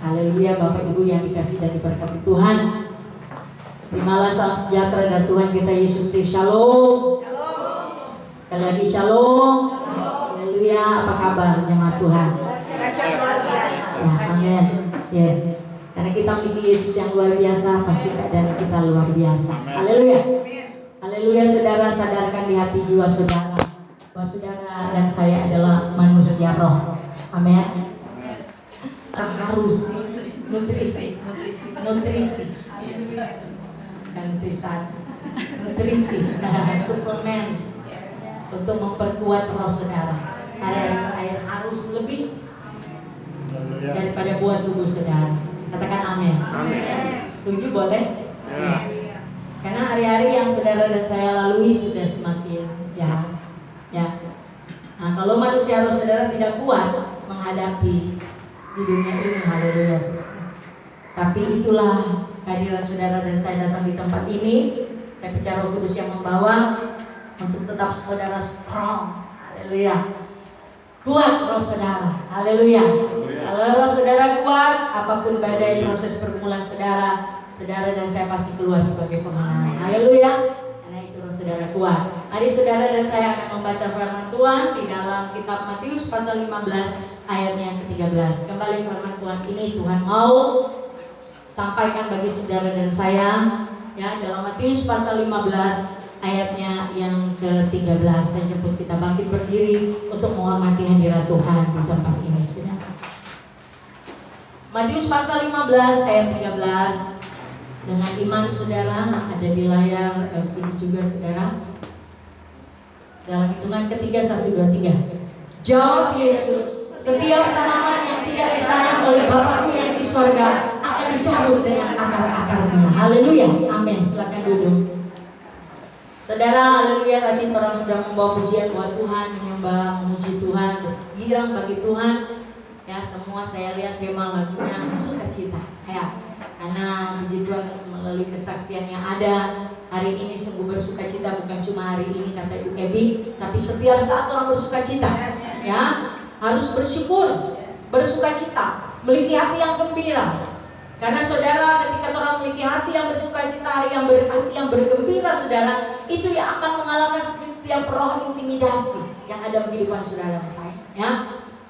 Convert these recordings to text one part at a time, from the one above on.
Haleluya, Bapak Ibu yang dikasih dan diberkati Tuhan. Terimalah salam sejahtera dari Tuhan kita Yesus Kristus. Shalom. Sekali lagi shalom. Haleluya, apa kabar jemaat Tuhan? Ya, amin. Yes. Karena kita memiliki Yesus yang luar biasa, pasti keadaan kita luar biasa. Haleluya. Haleluya, saudara, sadarkan di hati jiwa saudara bahwa saudara dan saya adalah manusia roh. Amin. Harus nutrisi, suplemen untuk memperkuat roh saudara. Air harus lebih daripada buat tubuh saudara. Katakan amin. Setuju boleh? Ya. Karena hari-hari yang saudara dan saya lalui sudah semakin jahat. Ya. Nah, kalau manusia roh saudara tidak kuat menghadapi di dunia ini, haleluya. Tapi itulah kehadiran saudara dan saya datang di tempat ini. Tapi Roh Kudus yang membawa untuk tetap saudara strong, haleluya. Kuat roh saudara, haleluya. Kalau roh saudara kuat, apapun badai proses pergumulan saudara, saudara dan saya pasti keluar sebagai pemenang, haleluya. Karena itu roh saudara kuat. Mari saudara dan saya akan membaca firman Tuhan di dalam kitab Matius pasal 15 ayatnya yang ke-13. Kembali firman Tuhan ini Tuhan mau sampaikan bagi saudara dan saya, ya, dalam Matius pasal 15 ayatnya yang ke-13. Saya jemput kita bangkit berdiri untuk menghormati hadirat Tuhan di tempat ini, saudara. Matius pasal 15 ayat 13. Dengan iman saudara ada di layar sini juga saudara. Dalam hitungan ketiga 1, 2, 3. Jawab Yesus, setiap tanaman yang tidak ditanam oleh Bapakku yang di sorga akan dicabut dengan akar-akarnya. Haleluya, amin. Silakan duduk. Saudara, haleluya, tadi orang sudah membawa pujian buat Tuhan, menyembah, memuji Tuhan, girang bagi Tuhan. Ya, semua saya lihat tema lagunya sukacita. Ya, karena puji Tuhan melalui kesaksian yang ada hari ini sungguh bersukacita, bukan cuma hari ini kata Ibu Ebi, tapi setiap saat orang bersukacita. Ya, harus bersyukur, bersukacita, memiliki hati yang gembira. Karena saudara, ketika orang memiliki hati yang bersukacita, hati yang bergembira, saudara, itu yang akan mengalahkan setiap roh intimidasi yang ada di kehidupan saudara dan saya. Ya,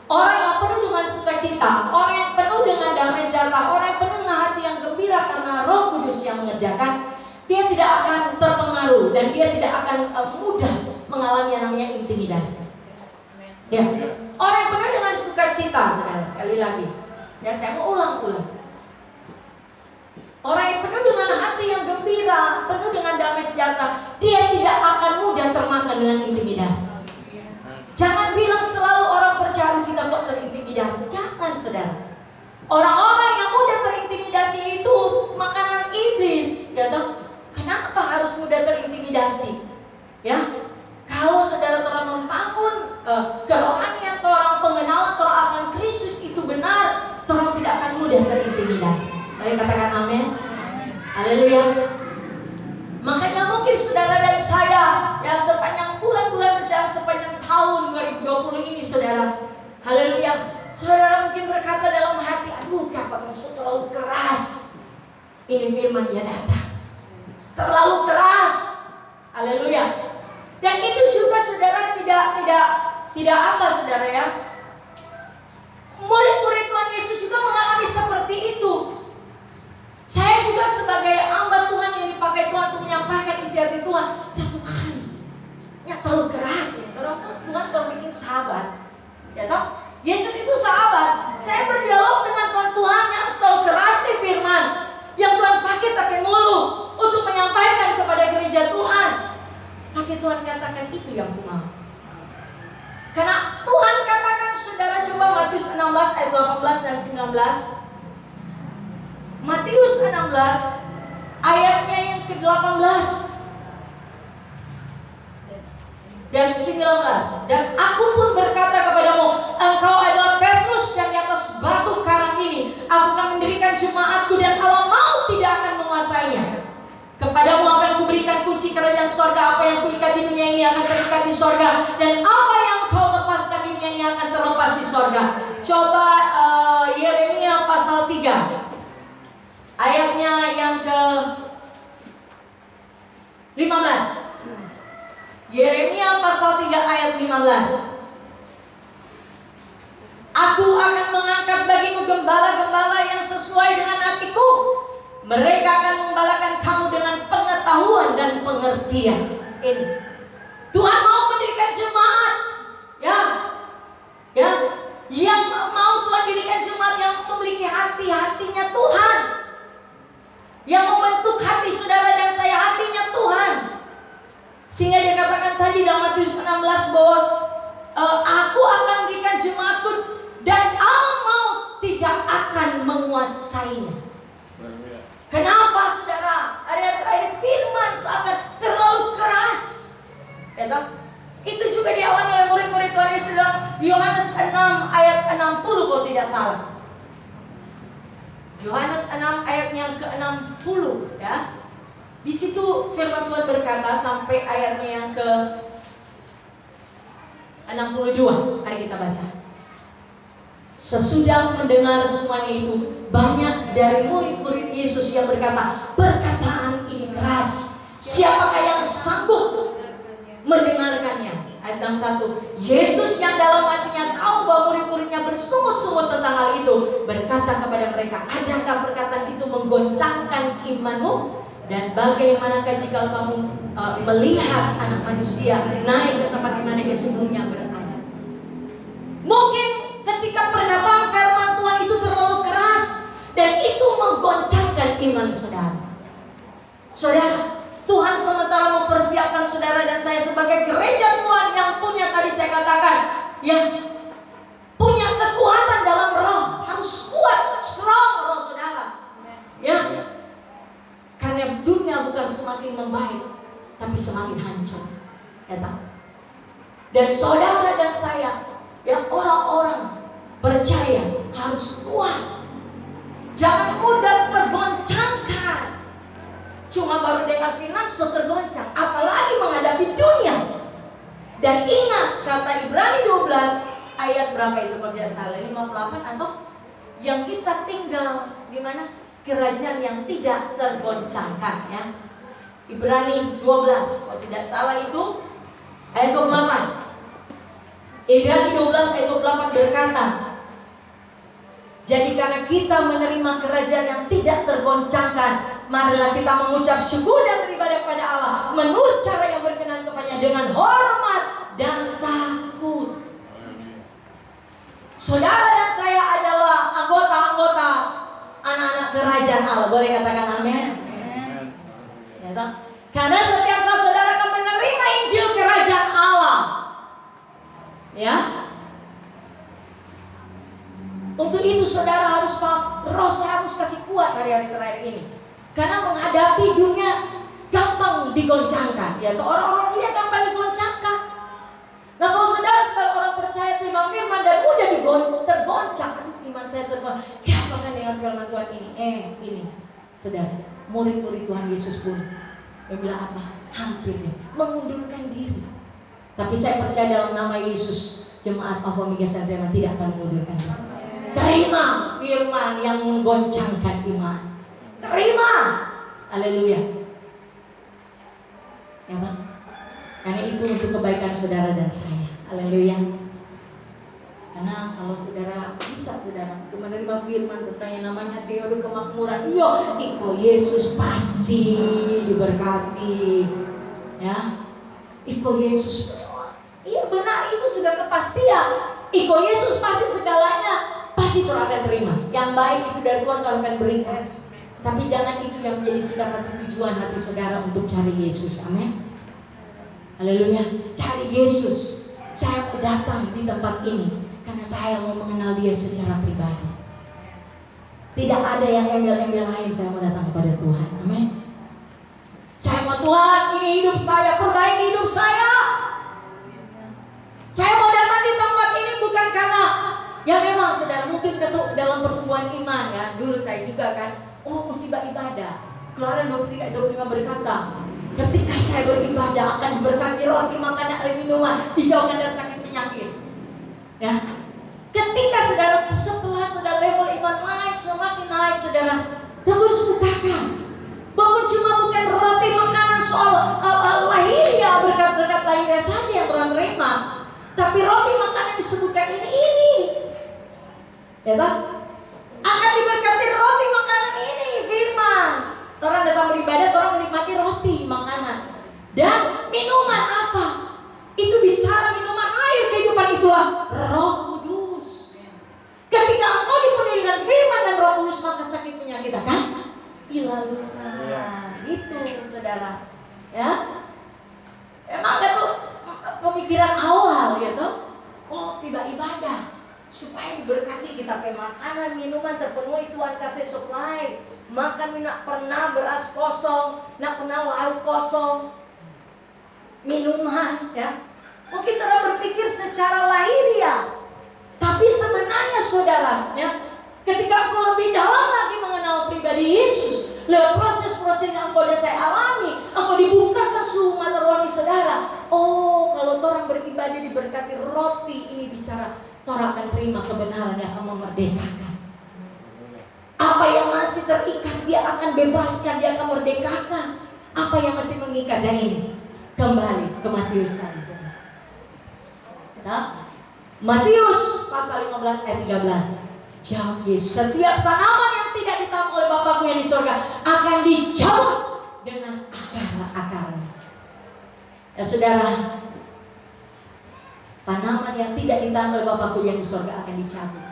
orang yang penuh dengan sukacita, orang yang penuh dengan damai sejahtera, orang yang penuh dengan hati yang gembira karena Roh Kudus yang mengerjakan, dia tidak akan terpengaruh dan dia tidak akan mudah mengalami yang namanya intimidasi. Ya, orang yang penuh dengan sukacita, saudara, sekali lagi, ya saya mau ulang-ulang. Orang yang penuh dengan hati yang gembira, penuh dengan damai sejahtera, dia tidak akan mudah termakan dengan intimidasi. Jangan bilang selalu orang percaya kita kok terintimidasi. Jangan, saudara. Orang-orang yang mudah terintimidasi itu makanan iblis, ya toh. Kenapa harus mudah terintimidasi? Ya, kalau saudara telah membangun kerohanian, orang pengenalan akan Kristus itu benar, orang tidak akan mudah terintimidasi. Mari katakan amin. Haleluya. Makanya mungkin saudara dan saya, ya, sepanjang bulan-bulan berjalan, sepanjang tahun 2020 ini, saudara, haleluya, saudara mungkin berkata dalam hati, aduh, kenapa kamu terlalu keras? Ini firman dia datang, terlalu keras. Haleluya. Dan itu juga saudara tidak apa, saudara, ya. Murid-murid Tuhan Yesus juga mengalami seperti itu. Saya juga sebagai hamba Tuhan yang dipakai Tuhan untuk menyampaikan isi hati Tuhan. Ya Tuhan, ya terlalu keras ya. Tuhan kalau bikin sahabat, ya toh? Yesus itu sahabat. Saya berdialog dengan Tuhan yang harus terlalu keras nih firman yang Tuhan pakai mulu untuk menyampaikan kepada gereja Tuhan. Tapi Tuhan katakan itu yang ku mau. Karena Tuhan katakan, saudara, coba Matius 16 ayat 18 dan 19. Matius 16 ayatnya yang ke-18 dan 19. Dan aku pun berkata kepadamu, engkau adalah Petrus, dan di atas batu karang ini aku akan mendirikan jemaatku, dan Allah maut tidak akan menguasainya. Kepadamu akan kuberikan kunci kerajaan sorga. Apa yang kuikat di dunia ini akan terikat di sorga, dan apa yang kau lepaskan di dunia ini akan terlepas di sorga. Coba Yeremia pasal 3 Yeremia pasal 3 ayat 15. Aku akan mengangkat bagimu gembala-gembala yang sesuai dengan hatiku. Mereka akan menggembalakan kamu dengan pengetahuan dan pengertian. Ini Tuhan mau mendirikan jemaat, yang mau Tuhan dirikan jemaat yang memiliki hatinya Tuhan, yang membentuk hati saudara dan saya hatinya Tuhan. Sehingga dia katakan tadi dalam Matius 16 bahwa aku akan berikan jemaatku dan Allah tidak akan menguasainya. Kenapa saudara? Ayat-ayat firman sangat terlalu keras. Itu juga dialami oleh murid-murid Tuhan Yesus dalam Yohanes 6 ayat 60 kalau tidak salah. Yohanes 6 ayat yang ke-60 ya. Di situ firman Tuhan berkata sampai ayatnya yang ke-62. Mari kita baca. Sesudah mendengar semuanya itu, banyak dari murid-murid Yesus yang berkata, perkataan ini keras, siapakah yang sanggup mendengarkannya? Ayat 61. Yesus yang dalam hatinya tahu bahwa murid-muridnya bersungut-sungut tentang hal itu, berkata kepada mereka, adakah perkataan itu menggoncangkan imanmu? Dan bagaimanakah jika kamu melihat Anak Manusia naik ke tempat di mana dia sebelumnya berada? Mungkin ketika perkataan firman Tuhan itu terlalu keras dan itu menggoncangkan iman saudara. Saudara, Tuhan sementara mempersiapkan saudara dan saya sebagai gereja Tuhan yang punya, tadi saya katakan, yang punya kekuatan dalam roh, harus kuat, strong roh saudara. Ya. Karena dunia bukan semakin membaik, tapi semakin hancur. Ya, dan saudara dan saya, yang orang-orang percaya harus kuat. Jangan mudah tergoncangkan. Cuma baru dengar firman sudah tergoncang, apalagi menghadapi dunia. Dan ingat kata Ibrani 12 ayat berapa itu kalau tidak salah, 58 atau yang kita tinggal di mana? Kerajaan yang tidak tergoncangkan ya. Ibrani 12 kalau tidak salah itu ayat 28. Ibrani 12 ayat 28 berkata, jadi karena kita menerima kerajaan yang tidak tergoncangkan, marilah kita mengucap syukur dan beribadah kepada Allah menurut cara yang berkenan kepadanya dengan hormat dan takut. Saudara dan saya adalah anggota-anggota anak-anak kerajaan Allah. Boleh katakan amin? Ya, karena setiap saat saudara akan menerima Injil kerajaan Allah, ya. Untuk itu saudara harus roh saya harus kasih kuat hari-hari terakhir ini. Karena menghadapi dunia gampang digoncangkan. Ya, orang-orang dunia gampang digoncangkan. Nah, kalau saudara sebagai orang percaya terima firman dan udah tergoncang, iman saya tergoncang. Ya, bahkan dengan firman Tuhan ini, ini, saudara, murid-murid Tuhan Yesus pun bilang apa? Hampir deh, mengundurkan diri. Tapi saya percaya dalam nama Yesus, jemaat Alpha Omega Santriama tidak akan mengundurkan diri. Terima firman yang menggoncangkan iman. Terima, haleluya. Ya Bang, karena itu untuk kebaikan saudara dan saya. Haleluya. Karena kalau saudara bisa saudara menerima firman tentang yang namanya teori kemakmuran, iko Yesus pasti diberkati. Ya, iko Yesus. Iya benar, itu sudah kepastian. Iko Yesus pasti segalanya pasti Tuhan akan terima. Yang baik itu dari Tuhan akan berikan. Tapi jangan itu yang menjadi sikap hati tujuan hati saudara untuk cari Yesus. Amin. Haleluya. Cari Yesus. Saya datang di tempat ini karena saya mau mengenal Dia secara pribadi. Tidak ada yang embel-embel lain. Saya mau datang kepada Tuhan. Amin. Saya mau Tuhan, ini hidup saya, perbaiki hidup saya. Saya mau datang di tempat ini bukan karena ya memang saudara mungkin dalam pertumbuhan iman ya. Dulu saya juga kan, musibah ibadah. Keluaran 23-25 berkata, ketika saya beribadah akan diberkati roti, makanan, air, minuman, dijauhkan dari sakit penyakit. Ya, ketika saudara setelah saudara level iman naik, semakin naik saudara, Tuhan harus bukakan bahwa cuma bukan roti makanan soal lahiriah, berkat-berkat lahiriah Tapi roti makanan disebutkan ini. Ya toh? Akan diberkati roti makanan ini, firman. Orang datang beribadah, orang menikmati roti makanan. Dan minuman apa? Itu bicara minuman air kehidupan, itulah Roh Kudus. Ketika engkau dipenuhi dengan firman dan Roh Kudus, maka sakit penyakit akan hilang. Itu saudara. Ya. Emang itu pemikiran awal ya toh? Oh, tiba ibadah supaya diberkati, kita pakai makanan, minuman terpenuhi, Tuhan kasih supply. Makan nak pernah beras kosong, nak pernah lauk kosong. Minuman ya. Mungkin orang berpikir secara lahiriah. Tapi sebenarnya saudara ya, ketika engkau lebih dalam lagi mengenal pribadi Yesus, lewat proses-proses yang engkau dan saya alami, engkau dibukakan seluruh mata rohani saudara. Oh, kalau orang beribadah diberkati roti, ini bicara orang akan terima kebenaran yang akan memerdekakan. Apa yang masih terikat dia akan bebaskan, dia akan merdekakan. Apa yang masih mengikat, dan ini kembali ke Matius tadi. Matius pasal 15 ayat 13. Jawab Yesus, setiap tanaman yang tidak ditanam oleh Bapakku yang di surga akan dicabut dengan akar-akarnya. Ya saudara, tanaman yang tidak ditanam oleh Bapakku yang di surga akan dicabut.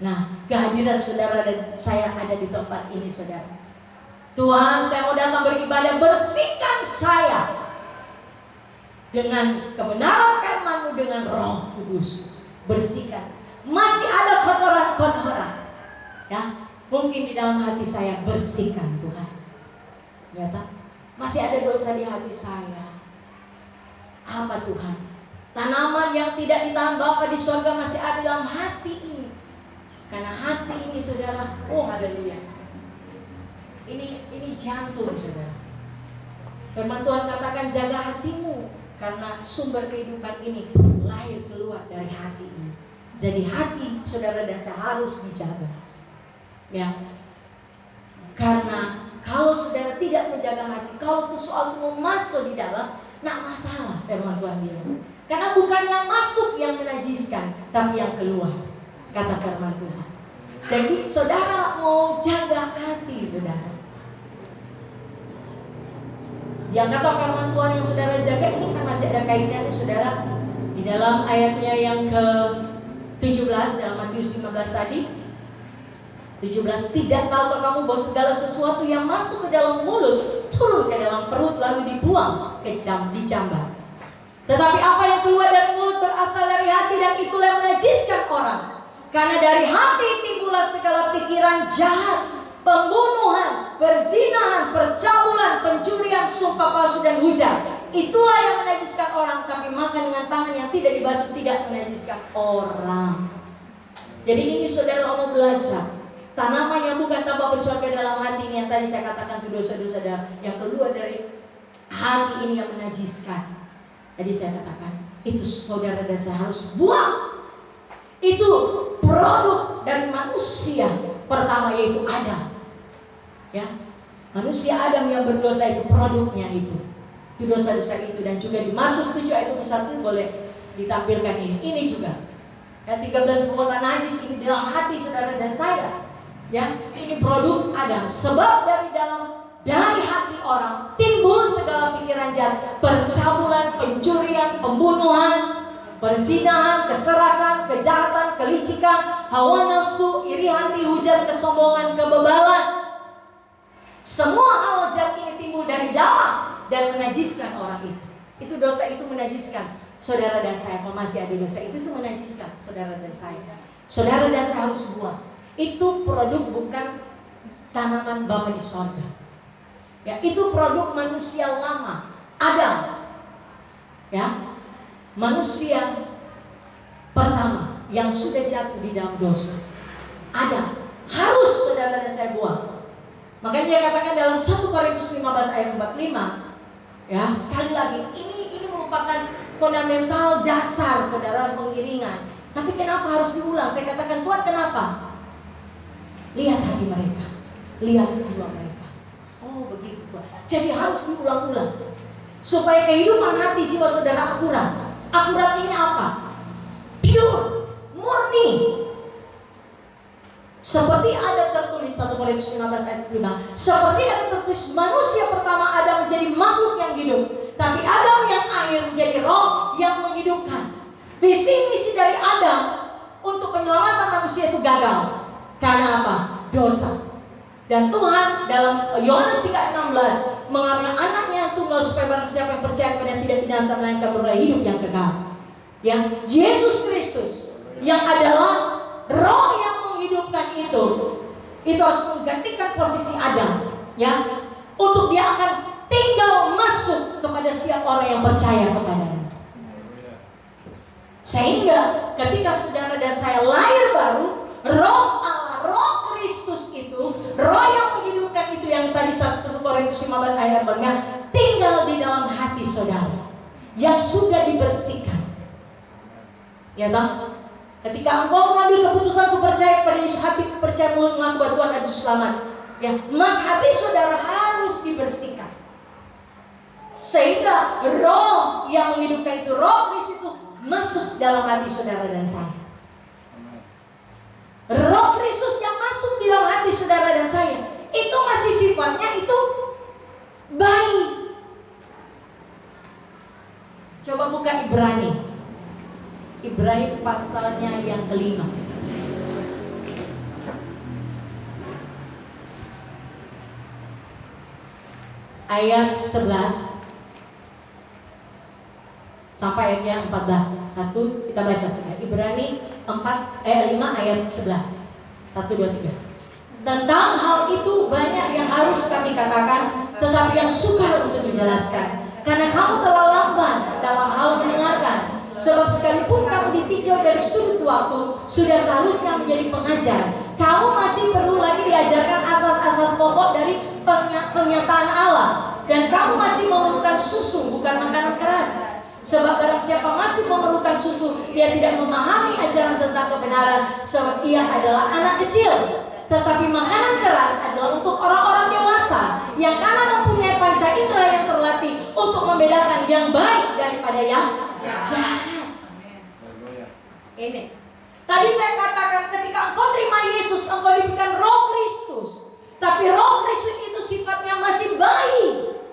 Nah, kehadiran saudara dan saya ada di tempat ini saudara. Tuhan, saya mau datang beribadah, bersihkan saya dengan kebenaran firman-Mu, dengan Roh Kudus. Bersihkan. Masih ada kotoran-kotoran ya, mungkin di dalam hati saya, bersihkan Tuhan. Ya Pak, masih ada dosa di hati saya. Apa Tuhan? Tanaman yang tidak ditanam Bapa di surga masih ada dalam hati ini. Karena hati ini saudara, oh haleluya, ini jantung saudara. Firman Tuhan katakan, jaga hatimu, karena sumber kehidupan ini lahir keluar dari hati ini. Jadi hati saudara dan saya harus dijaga. Ya. Karena kalau saudara tidak menjaga hati, kalau itu soal mau masuk di dalam, nak masalah, firman Tuhan bilang. Karena bukan yang masuk yang menajiskan, tapi yang keluar, kata firman Tuhan. Jadi saudara mau jaga hati saudara. Yang kata firman Tuhan yang saudara jaga ini kan masih ada kaitannya saudara di dalam ayatnya yang ke-17 dalam Matius 15 tadi. 17, tidak tahukah kamu bahwa segala sesuatu yang masuk ke dalam mulut turun ke dalam perut lalu dibuang ke dicambah. Tetapi apa yang keluar dari mulut berasal dari hati, dan itulah yang menajiskan orang. Karena dari hati timbullah segala pikiran jahat, pembunuhan, perzinahan, percabulan, pencurian, sumpah palsu dan hujah. Itulah yang menajiskan orang. Tapi makan dengan tangan yang tidak dibasuh tidak menajiskan orang. Jadi ini saudara mau belajar. Tanaman yang bukan tampak bersuara dalam hati ini, yang tadi saya katakan itu dosa-dosa yang keluar dari hati ini yang menajiskan. Tadi saya katakan itu saudara dan saya harus buang. Itu produk dari manusia pertama, yaitu Adam. Ya, manusia Adam yang berdosa itu produknya itu dosa-dosa itu. Dan juga di Markus 7 ayat 1 boleh ditampilkan ini. Ini juga ya, 13 perbuatan najis ini dalam hati saudara dan saya. Ya, ini produk Adam. Sebab dari hati orang timbul segala pikiran jahat, percabulan, pencurian, pembunuhan, perzinahan, keserakan, kejahatan, kelicikan, hawa nafsu, iri hati, hujat, kesombongan, kebebalan. Semua hal jahat ini timbul dari dalam dan menajiskan orang itu. Itu dosa itu menajiskan saudara dan saya. Kalau masih ada dosa itu menajiskan saudara dan saya. Saudara dan saya harus buang. Itu produk bukan tanaman Bapa di sorga. Ya, itu produk manusia lama, Adam. Ya, manusia pertama yang sudah jatuh di dalam dosa, Adam. Harus saudara dan saya buang. Makanya dia katakan dalam 1 Korintus 15 ayat 45, ya, sekali lagi ini merupakan fundamental dasar saudara pengiringan. Tapi kenapa harus diulang? Saya katakan, Tuhan kenapa? Lihat hati mereka, lihat jiwa mereka. Oh begitu Tuhan. Jadi harus diulang-ulang supaya kehidupan hati jiwa saudara akurat. Akurat ini apa? Pure, murni. Seperti ada tertulis 1 Korintus 15 ayat 5. Seperti ada tertulis manusia pertama Adam menjadi makhluk yang hidup, tapi Adam yang akhir menjadi roh yang menghidupkan. Visi misi dari Adam untuk penyelamatan manusia itu gagal. Karena apa? Dosa. Dan Tuhan dalam Yohanes 3:16 mengambil anaknya yang tunggal supaya barang siapa yang percaya kepada tidak binasa melainkan beroleh hidup yang kekal. Ya, Yesus Kristus yang adalah roh yang menghidupkan itu harus menggantikan posisi Adam, ya, untuk dia akan tinggal masuk kepada setiap orang yang percaya kepadanya. Sehingga ketika saudara dan saya lahir baru, roh Allah, roh Kristus itu, roh yang menghidupkan itu yang tadi 1 Korintus 15 ayat 4 tinggal di dalam hati saudara yang sudah dibersihkan. Ya Bang? Ketika engkau mengambil keputusan untuk percaya kepada Yesus, hati percaya mulut mengaku bahwa Tuhan adalah selamat, ya, maka hati saudara harus dibersihkan. Sehingga roh yang menghidupkan itu, roh Kristus itu masuk dalam hati saudara dan saya. Roh Kristus yang masuk di dalam hati saudara dan saya itu masih sifatnya itu baik. Coba buka Ibrani pasalnya yang kelima. Ayat 11 sampai ayatnya 14. Satu kita baca sudah. Ibrani 5 ayat 11. 1, 2, 3. Tentang hal itu banyak yang harus kami katakan, tetapi yang sukar untuk dijelaskan. Karena kamu telah lamban dalam hal mendengarkan. Sebab sekalipun kamu ditinjau dari sudut waktu, sudah seharusnya menjadi pengajar. Kamu masih perlu lagi diajarkan asas-asas pokok dari penyataan Allah. Dan kamu masih memerlukan susu, bukan makanan keras. Sebab barang siapa masih memerlukan susu, dia tidak memahami ajaran tentang kebenaran, sebab ia adalah anak kecil. Tetapi makanan keras adalah untuk orang-orang dewasa yang karena mempunyai panca indera yang terlatih untuk membedakan yang baik daripada yang jahat. Ini tadi saya katakan, ketika engkau terima Yesus, engkau diberikan roh Kristus. Tapi roh Kristus itu sifatnya masih baik,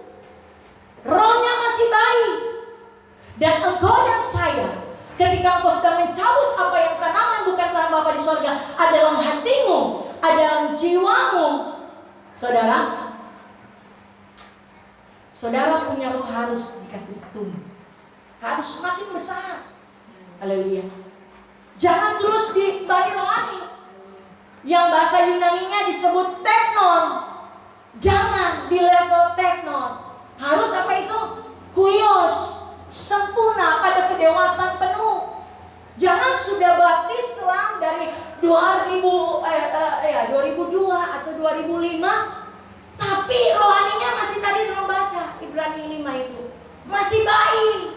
rohnya masih baik. Dan engkau dan saya, ketika engkau sedang mencabut apa yang tanaman bukan tanam Bapa di sorga, ada dalam hatimu, ada dalam jiwamu, saudara punya roh harus dikasih tumbuh, harus semakin besar. Haleluya. Jangan terus di bayi rohani yang bahasa Yunaninya disebut teknon. Jangan di level teknon. Harus apa itu? Huios, sempurna pada kedewasaan penuh. Jangan sudah baptis selang dari 2002 atau 2005, tapi rohaninya masih tadi belum baca Ibrani 5 itu. Masih bayi.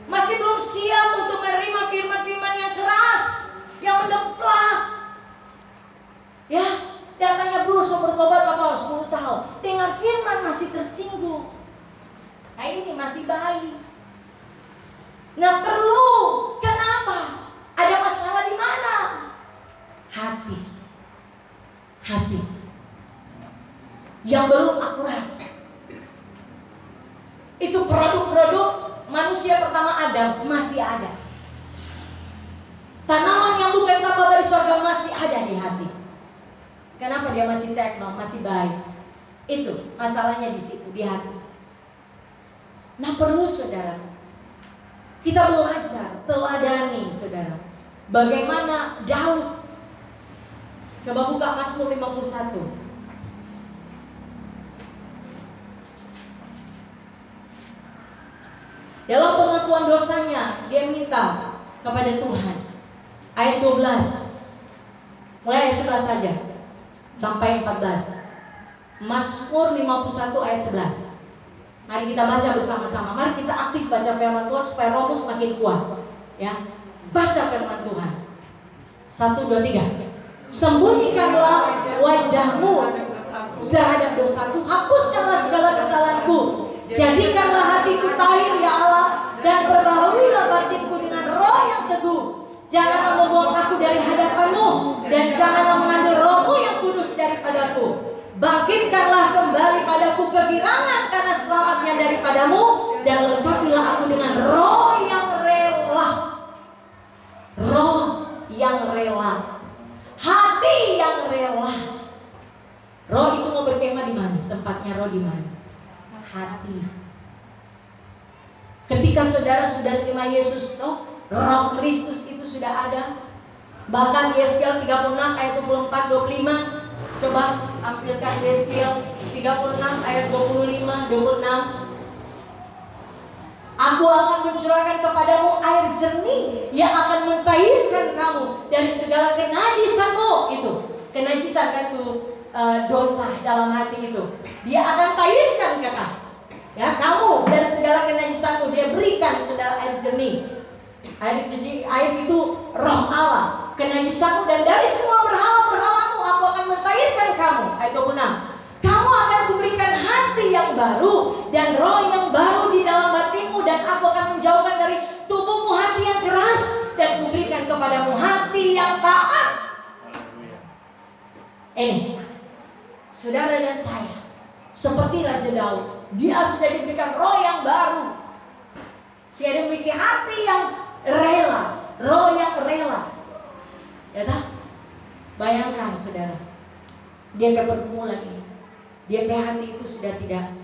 Masih belum siap untuk menerima firman-firman yang keras, yang mendemplak. Ya, datanya berusaha bertobat Bapak 10 tahun. Dengan firman masih tersinggung. Nah ini masih bayi. Nah perlu. Kenapa? Ada masalah di mana? Hati. Yang belum akurat. Itu produk-produk manusia pertama Adam masih ada. Tanaman yang bukan tanpa dari surga masih ada di hati. Kenapa dia masih teknon, masih baik? Itu masalahnya di situ, di hati. Nah perlu saudara, kita belajar, teladani saudara, bagaimana Daud. Coba buka Mazmur 51. Dalam pengakuan dosanya, dia minta kepada Tuhan. Ayat 12, mulai ayat 11 saja sampai 14. Mazmur 51 ayat 11. Mari kita baca bersama-sama. Mari kita aktif baca firman Tuhan supaya rohmu semakin kuat. Ya, baca firman Tuhan. 1, 2, 3. Sembunyikanlah wajahmu terhadap dosaku, hapuskanlah segala kesalahanku. Jadikanlah hatiku tahir ya Allah, dan perbaharuilah batin yang teguh. Janganlah membuang aku dari hadapanmu, dan janganlah mengambil Roh-Mu yang kudus daripadaku. Bangkitkanlah kembali padaku kegirangan karena selamatnya daripadamu, dan lengkapilah aku dengan roh yang rela. Roh yang rela, hati yang rela. Roh itu mau berkemah di mana? Tempatnya roh di mana? Hati. Ketika saudara sudah terima Yesus, Roh Kristus itu sudah ada. Bahkan Yeskiel 36 ayat 24-25. Coba tampilkan Yeskiel 36 ayat 25-26. Aku akan mencurahkan kepadamu air jernih yang akan mentahirkan kamu dari segala kenajisanmu. Itu kenajisan kan tuh dosa dalam hati itu. Dia akan tahirkan kata. Ya, kamu dari segala kenajisanmu. Dia berikan saudara air jernih. Air itu roh Allah, kenajisanmu, dan dari semua berhala-berhalamu aku akan mentahirkan kamu. Ayat 26. Kamu akan kuberikan hati yang baru dan roh yang baru di dalam batinmu, dan aku akan menjauhkan dari tubuhmu hati yang keras dan kuberikan kepadamu hati yang taat. Ini saudara dan saya seperti Raja Daud, dia sudah diberikan roh yang baru. Dia memiliki hati yang rela, roh yang rela. Ya tak? Bayangkan saudara, dia ke pergumulan ini, dia hati itu sudah tidak,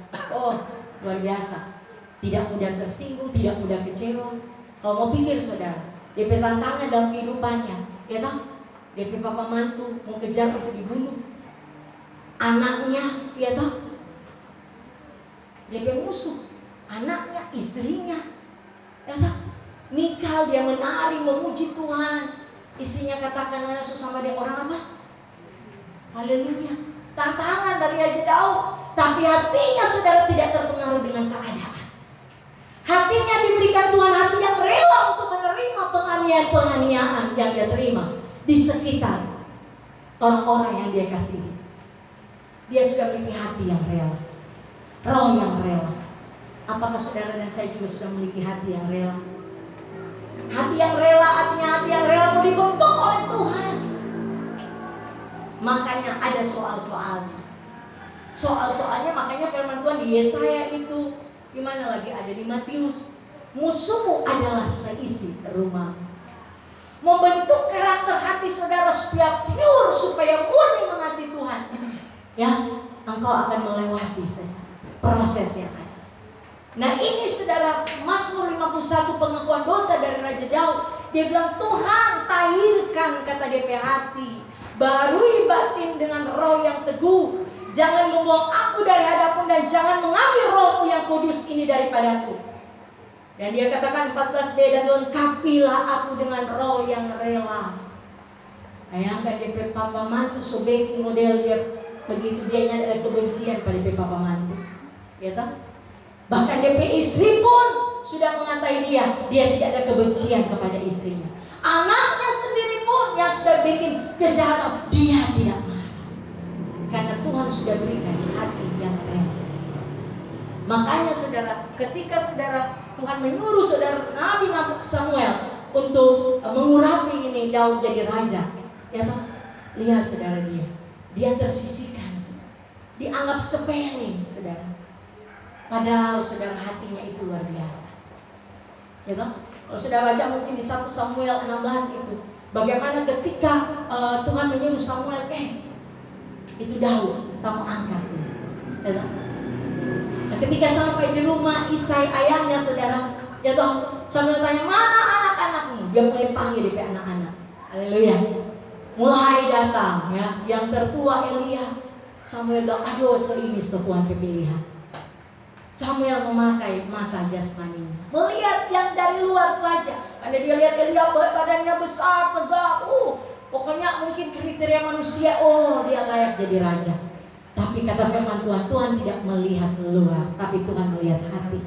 luar biasa, tidak mudah tersinggung, tidak mudah kecewa. Kalau mau pikir saudara, dia tantangan dalam kehidupannya, ya tak? Dia papa mantu mau kejar untuk dibunuh, anaknya, ya tak? Dia musuh, anaknya, istrinya, ya tak? Mikal dia menari memuji Tuhan. Istrinya katakan sama dia orang apa? Haleluya. Tantangan dari Raja Daud. Tapi hatinya saudara tidak terpengaruh dengan keadaan. Hatinya diberikan Tuhan hati yang rela untuk menerima penganiayaan yang dia terima di sekitar orang-orang yang dia kasihi. Dia sudah memiliki hati yang rela, roh yang rela. Apakah saudara dan saya juga sudah memiliki hati yang rela? Hati yang rela, artinya hati yang rela mau dibentuk oleh Tuhan. Makanya ada soal-soalnya. Soal-soalnya makanya firman Tuhan di Yesaya itu, gimana lagi ada di Matius. Musuhmu adalah seisi rumah. Membentuk karakter hati saudara supaya pure, supaya murni mengasihi Tuhan. Ya, engkau akan melewati proses yang ada. Nah ini saudara, Mazmur 51 pengakuan dosa dari Raja Daud. Dia bilang, Tuhan tahirkan, kata dia, hati, barui batin dengan roh yang teguh. Jangan membuang aku dari hadapmu, dan jangan mengambil rohmu yang kudus ini daripadaku. Dan dia katakan 14b, dan lengkapilah aku dengan roh yang rela. Bayangkan dia papa mantu sobeki model dia begitu, dia ada kebencian pada papa mantu, ya tak? Bahkan DP istri pun sudah mengatai dia tidak ada kebencian kepada istrinya. Anaknya sendiri pun yang sudah bikin kejahatan, dia tidak marah. Karena Tuhan sudah berikan hati yang rela. Makanya saudara, ketika saudara Tuhan menyuruh saudara Nabi Samuel untuk mengurapi ini Daud jadi raja, ya toh? Lihat saudara, dia tersisihkan, dianggap sepele saudara. Padahal saudara hatinya itu luar biasa. Ya toh? Kalau sudah baca mungkin di 1 Samuel 16 itu, bagaimana ketika Tuhan menyuruh Samuel, itu Daud, kamu angkat. Ya toh? Nah, ketika sampai di rumah Isai ayahnya saudara, ya toh, Samuel tanya, mana anak-anakmu? Dia mulai panggil di anak-anak. Haleluya. Mulai datang ya, yang tertua Elia. Samuel bilang, aduh ini Tuhan pemilihan. Samuel memakai mata jasmaninya, melihat yang dari luar saja. Karena dia lihat Elia badannya besar, tegap, pokoknya mungkin kriteria manusia, dia layak jadi raja. Tapi kata firman Tuhan, Tuhan tidak melihat luar, tapi Tuhan melihat hati.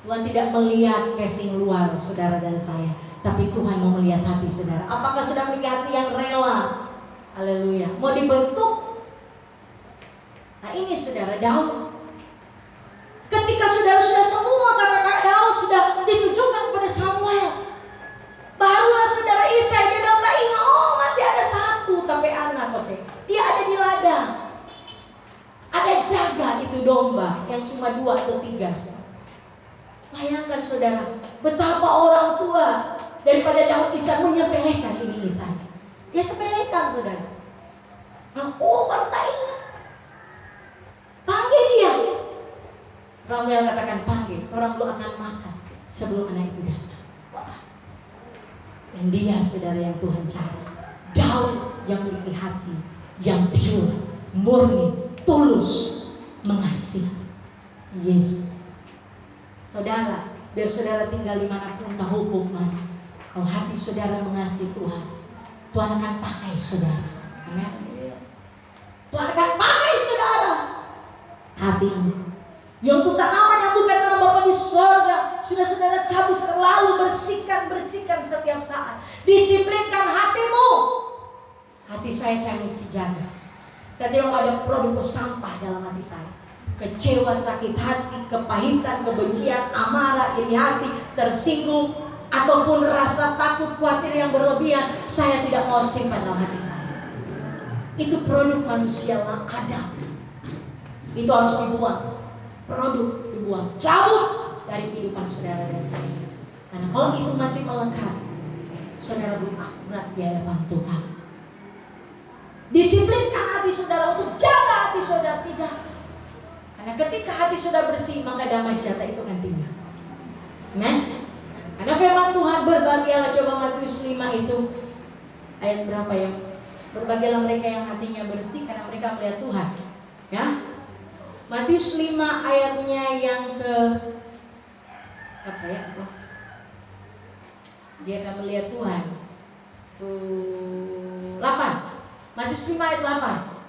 Tuhan tidak melihat casing luar saudara dan saya, tapi Tuhan mau melihat hati saudara. Apakah sudah memiliki hati yang rela? Haleluya. Mau dibentuk. Nah ini saudara Daud. Ketika saudara sudah semua kakak Daud sudah ditujukan kepada Samuel. Barulah saudara Isai dia bilang tak ingat, oh masih ada satu tapi anak oke. Dia ada di ladang. Ada jaga itu domba yang cuma 2 atau 3. Bayangkan saudara, betapa orang tua daripada Daud bisa menyepelekan ini Isai. Dia sepelekan saudara. Nah, baru tak ingat. Panggil dia. Samuel katakan panggil, orang lu akan makan sebelum anak itu datang. Wah. Dan dia saudara yang Tuhan cari. Daud yang memiliki hati yang pure, murni, tulus, mengasihi Yesus. Saudara, biar saudara tinggal dimanapun entah hukuman, kalau hati saudara mengasihi Tuhan, Tuhan akan pakai saudara. Amin. Tuhan akan pakai saudara. Hati ini yang untuk tanaman yang bukan tanam Bapa di sorga, sudah saudara cabut selalu, bersihkan setiap saat. Disiplinkan hatimu. Hati saya mesti jaga. Saya tidak mau ada produk sampah dalam hati saya. Kecewa, sakit hati, kepahitan, kebencian, amarah, iri hati, tersinggung, ataupun rasa takut, khawatir yang berlebihan, saya tidak mau simpan dalam hati saya. Itu produk manusia yang ada. Itu harus dibuang. Produk dibuang, cabut dari kehidupan saudara dan saya. Karena kalau itu masih melekat, saudara belum akurat di hadapan Tuhan. Disiplinkan hati saudara untuk jaga hati saudara tidak. Karena ketika hati saudara bersih, maka damai sejahtera itu akan tinggal. Amen. Karena firman Tuhan berbahagialah, coba Matius 5 itu ayat berapa ya? Berbahagialah mereka yang hatinya bersih karena mereka melihat Tuhan. Ya. Matius 5 ayatnya yang ke apa ya? Dia akan melihat Tuhan. 8. Matius 5 ayat 8.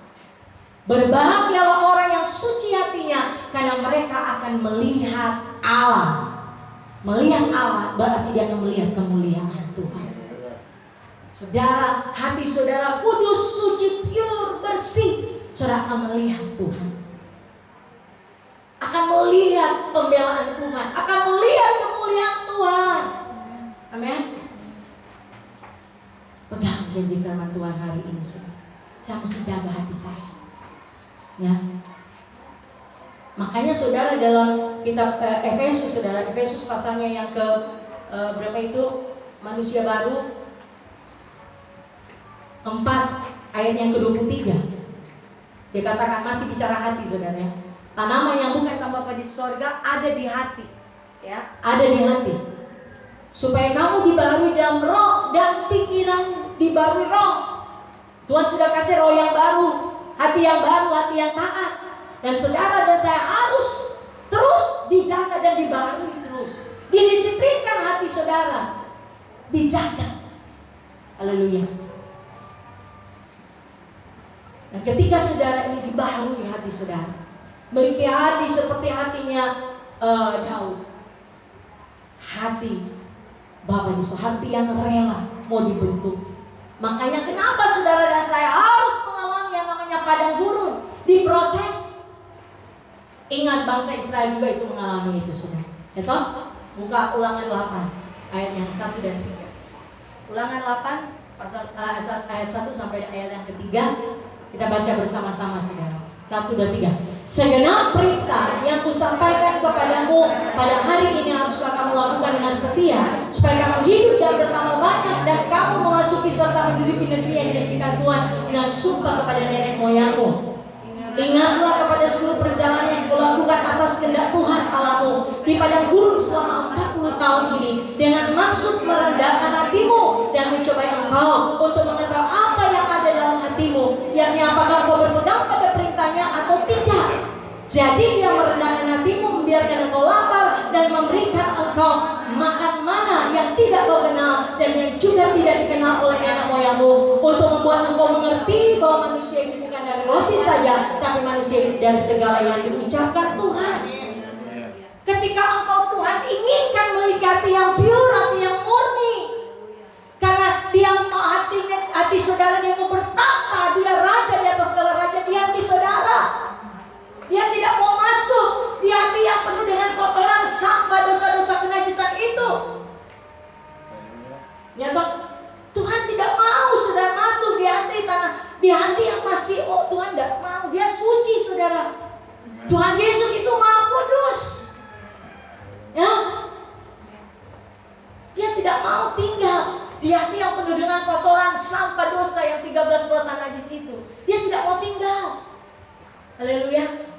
Berbahagialah orang yang suci hatinya karena mereka akan melihat Allah. Melihat Allah berarti dia akan melihat kemuliaan Tuhan. Saudara, hati saudara kudus, suci, pure, bersih, saudara akan melihat Tuhan. Akan melihat pembelaan Tuhan, akan melihat kemuliaan Tuhan. Amin. Pegang janji firman Tuhan hari ini, saudara. Saya mesti jaga hati saya. Ya. Makanya saudara dalam kitab Efesus, saudara, Efesus pasalnya yang ke berapa itu, manusia baru 4 ayat yang ke-23. Dikatakan masih bicara hati saudara. Tanaman yang bukan tanam Bapa di sorga ada di hati. Ya, ada di hati. Supaya kamu dibarui dalam roh dan pikiran dibarui roh. Tuhan sudah kasih roh yang baru, hati yang baru, hati yang taat. Dan saudara dan saya harus terus dijaga dan dibarui terus. Didisiplinkan hati saudara, dijaga. Haleluya. Dan ketika saudara ini dibarui hati saudara, memiliki hati seperti hatinya Daud, hati Bapa di surga, hati yang rela mau dibentuk. Makanya kenapa saudara dan saya harus mengalami yang namanya padang gurun, diproses. Ingat bangsa Israel juga itu mengalami itu saudara. Ya toh? Buka Ulangan 8 ayat yang 1 dan 3. Ulangan 8 pasal ayat 1 sampai ayat yang ketiga. Kita baca bersama-sama saudara. 1, 2, 3. Segenap perintah yang kusampaikan kepadamu pada hari ini haruslah kamu lakukan dengan setia, supaya kamu hidup dan bertambah banyak, dan kamu memasuki serta menduduki negeri yang dijanjikan Tuhan dengan sumpah kepada nenek moyangmu. Ingatlah kepada seluruh perjalanan yang kau lakukan atas kehendak Tuhan Allahmu di padang gurun selama 40 tahun ini, dengan maksud merendahkan hatimu dan mencobai engkau untuk mengetahui apa yang ada dalam hatimu, yakni apakah kau berpegang pada perintahnya atau tidak. Jadi dia merendahkan hatimu, membiarkan engkau lapar, dan memberikan engkau makan mana yang tidak kau kenal dan yang juga tidak dikenal oleh nenek moyangmu, untuk membuat engkau mengerti bahwa manusia itu bukan dari roti saja, tapi manusia itu dari segala yang diucapkan Tuhan. Ketika engkau Tuhan inginkan memiliki hati yang pure, hati yang murni, karena dia mau hati saudara, dia mau bertata, dia raja di atas segala raja di hati saudara. Dia tidak mau masuk di hati yang penuh dengan kotoran, sampah, dosa-dosa, kenajisan Di hati yang masih, oh Tuhan tidak mau, dia suci saudara. Tuhan Yesus itu Maha Kudus. Ya, dia tidak mau tinggal di hati yang penuh dengan kotoran, sampah, dosa yang 13 perbuatan najis itu. Dia tidak mau tinggal. Haleluya.